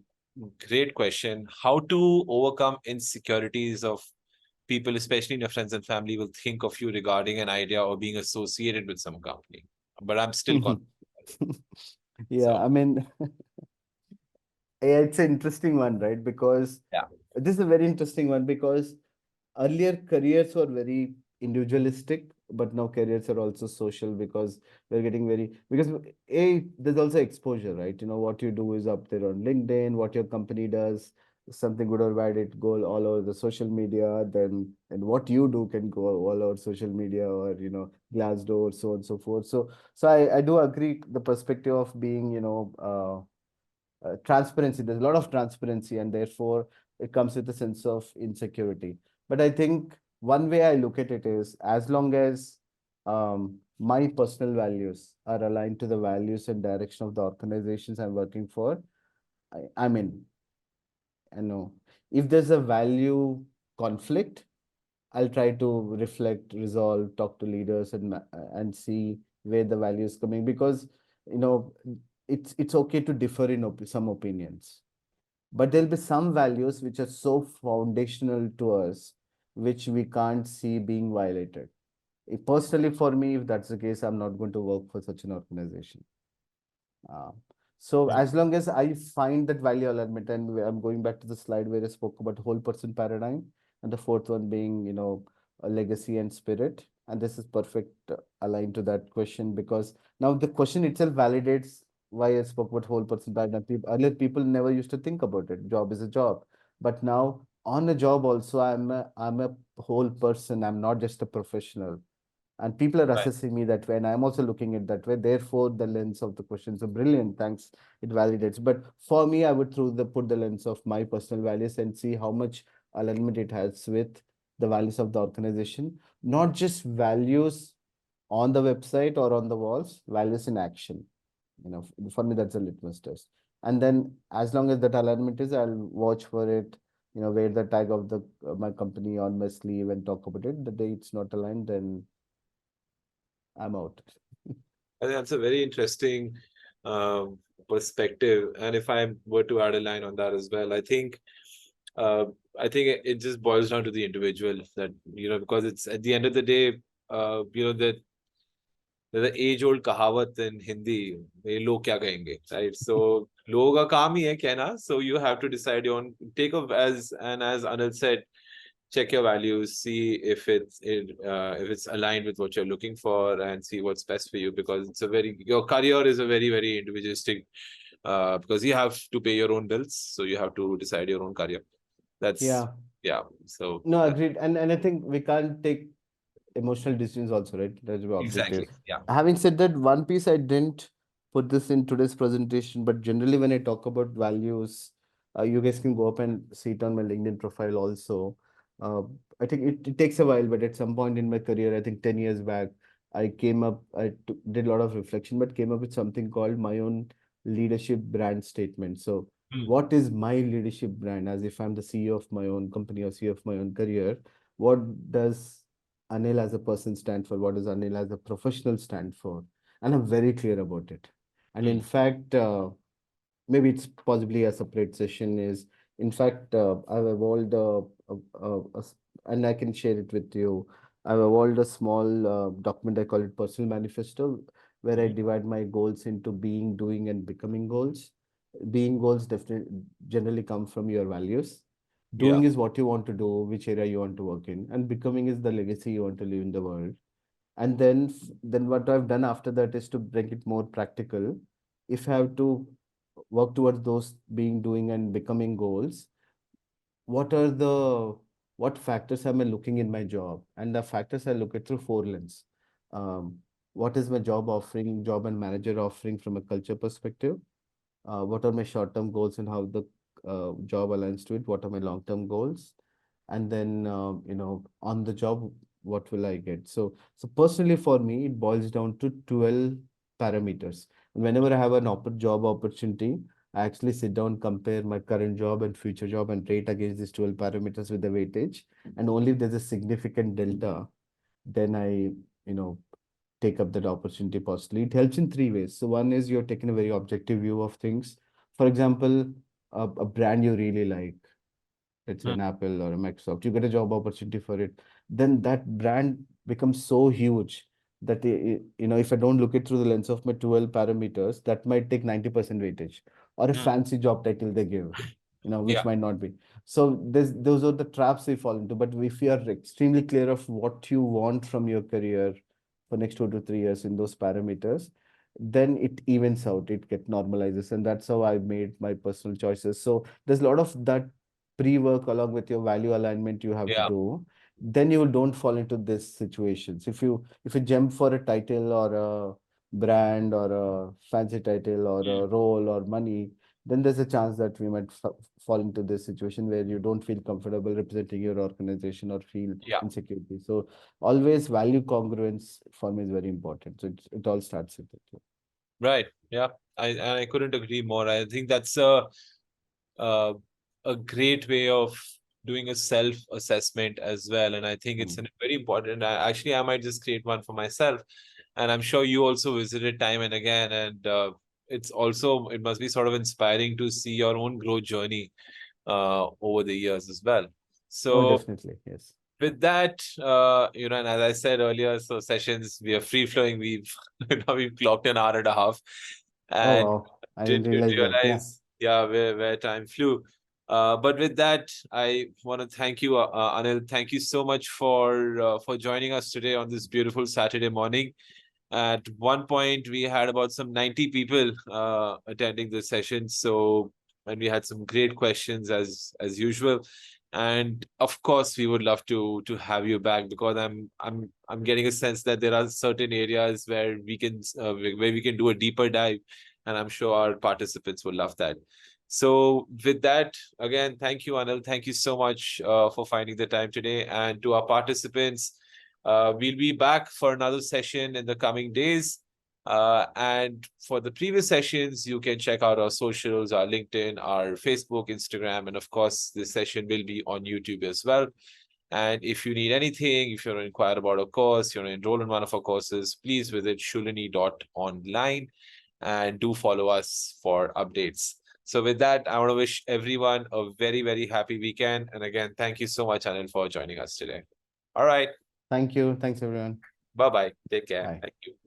Speaker 1: great question. How to overcome insecurities of people, especially in your friends and family, will think of you regarding an idea or being associated with some company. But I'm still confident.
Speaker 2: Yeah,
Speaker 1: So
Speaker 2: I mean, yeah, it's an interesting one, right? Because
Speaker 1: yeah,
Speaker 2: this is a very interesting one because earlier careers were very individualistic, but now careers are also social because we're getting very, because there's also exposure, right? What you do is up there on LinkedIn, what your company does, something good or bad, it go all over the social media. Then and what you do can go all over social media, or Glassdoor, so on and so forth. So I do agree the perspective of being transparency. There's a lot of transparency, and therefore it comes with a sense of insecurity. But I think one way I look at it is, as long as my personal values are aligned to the values and direction of the organizations I'm working for, I'm in. I know if there's a value conflict, I'll try to reflect, resolve, talk to leaders, and see where the value is coming, because you know it's okay to differ in some opinions, but there'll be some values which are so foundational to us which we can't see being violated. Personally, for me, if that's the case, I'm not going to work for such an organization. Uh, so
Speaker 1: Mm.
Speaker 2: as long as I find that value alignment, and I'm going back to the slide where I spoke about whole person paradigm, and the fourth one being, a legacy and spirit. And this is perfect aligned to that question, because now the question itself validates why I spoke about whole person paradigm. Earlier, people never used to think about it. Job is a job, but now on a job also, I'm a whole person. I'm not just a professional, and people are
Speaker 1: Right.
Speaker 2: assessing me that way, and I'm also looking at that way. Therefore the lens of the questions are brilliant, thanks, it validates. But for me, I would put the lens of my personal values and see how much alignment it has with the values of the organization, not just values on the website or on the walls, values in action. For me, that's a litmus test. And then as long as that alignment is, I'll watch for it, wear the tag of the my company on my sleeve and talk about it. The day it's not aligned, then I'm out.
Speaker 1: I think that's a very interesting um, perspective. And if I were to add a line on that as well, uh, I think it just boils down to the individual that, because it's at the end of the day, that there's an age-old कहावत in Hindi, ये लोग क्या कहेंगे, right? So लोगों का काम ही है कहना. So you have to decide your own, as Anil said, check your values, see if it's aligned with what you're looking for, and see what's best for you, because your career is a very, very individualistic, because you have to pay your own bills, so you have to decide your own career. That's
Speaker 2: Yeah,
Speaker 1: Yeah. So
Speaker 2: no, agreed. And I think we can't take emotional decisions also, right? That's the objective.
Speaker 1: exactly. Yeah.
Speaker 2: Having said that, one piece I didn't put this in today's presentation, but generally when I talk about values, you guys can go up and see it on my LinkedIn profile also. Uh, I think it takes a while, but at some point in my career, I think 10 years back, did a lot of reflection, but came up with something called my own leadership brand statement. So,
Speaker 1: Hmm.
Speaker 2: what is my leadership brand? As if I'm the CEO of my own company or CEO of my own career, what does Anil as a person stand for? What does Anil as a professional stand for? And I'm very clear about it. And in
Speaker 1: Hmm.
Speaker 2: fact, maybe it's possibly a separate session. Is in fact, I've evolved and I can share it with you. I've evolved a small document. I call it personal manifesto, where I
Speaker 1: Hmm.
Speaker 2: divide my goals into being, doing, and becoming goals. Being goals definitely generally come from your values.
Speaker 1: Yeah.
Speaker 2: Doing is what you want to do, which area you want to work in, and becoming is the legacy you want to leave in the world. And then what I've done after that is to bring it more practical. If I have to work towards those being, doing, and becoming goals, what are the what factors am I looking in my job? And the factors I look at through four lens. Um, what is my job and manager offering from a culture perspective? What are my short-term goals and how the job aligns to it? What are my long-term goals? And then, on the job, what will I get? So personally for me, it boils down to 12 parameters. And whenever I have an job opportunity, I actually sit down, compare my current job and future job and rate against these 12 parameters with the weightage. And only if there's a significant delta, then I, you know, take up that opportunity possibly. It helps in three ways. So one is you're taking a very objective view of things. For example, a brand you really like, let's say
Speaker 1: Hmm.
Speaker 2: an Apple or a Microsoft, you get a job opportunity for it, then that brand becomes so huge that if I don't look it through the lens of my 12 parameters, that might take 90% weightage, or a
Speaker 1: Hmm.
Speaker 2: fancy job title they give, which
Speaker 1: Yeah.
Speaker 2: might not be. So those are the traps we fall into. But if you are extremely clear of what you want from your career for next 2 to 3 years in those parameters, then it evens out, it get normalizes, and that's how I made my personal choices. So there's a lot of that pre-work along with your value alignment you have to
Speaker 1: Yeah.
Speaker 2: do. Then you don't fall into these situations. If you jump for a title or a brand or a fancy title or
Speaker 1: Hmm.
Speaker 2: a role or money, then there's a chance that we might fall into this situation where you don't feel comfortable representing your organization or feel
Speaker 1: Yeah.
Speaker 2: insecurity. So always value congruence for me is very important. So it all starts with it.
Speaker 1: Right. Yeah. I couldn't agree more. I think that's uh, a great way of doing a self-assessment as well. And I think it's
Speaker 2: Mm.
Speaker 1: a very important. I might just create one for myself, and I'm sure you also visited time and again. And it must be sort of inspiring to see your own growth journey over the years as well.
Speaker 2: Oh,
Speaker 1: So
Speaker 2: definitely. Yes.
Speaker 1: with that, and as I said earlier, so sessions, we are free flowing. We've clocked an hour and a half,
Speaker 2: Oh,
Speaker 1: and
Speaker 2: wow. I didn't
Speaker 1: didn't
Speaker 2: realize that. Yeah.
Speaker 1: realize, yeah, where time flew. But with that, I want to thank you, Anil. Thank you so much for joining us today on this beautiful Saturday morning. At one point, we had about some 90 people attending the session. So, and we had some great questions as usual. And of course, we would love to have you back, because I'm getting a sense that there are certain areas where we can do a deeper dive, and I'm sure our participants will love that. So with that, again, thank you, Anil. Thank you so much for finding the time today. And to our participants, we'll be back for another session in the coming days. And for the previous sessions, you can check out our socials, our LinkedIn, our Facebook, Instagram, and of course, this session will be on YouTube as well. And if you need anything, if you want to inquire about a course, you want to enroll in one of our courses, please visit shoolini.online and do follow us for updates. So with that, I want to wish everyone a very, very happy weekend. And again, thank you so much, Anil, for joining us today. All right.
Speaker 2: Thank you. Thanks, everyone.
Speaker 1: Bye-bye. Take care.
Speaker 2: Bye.
Speaker 1: Thank you.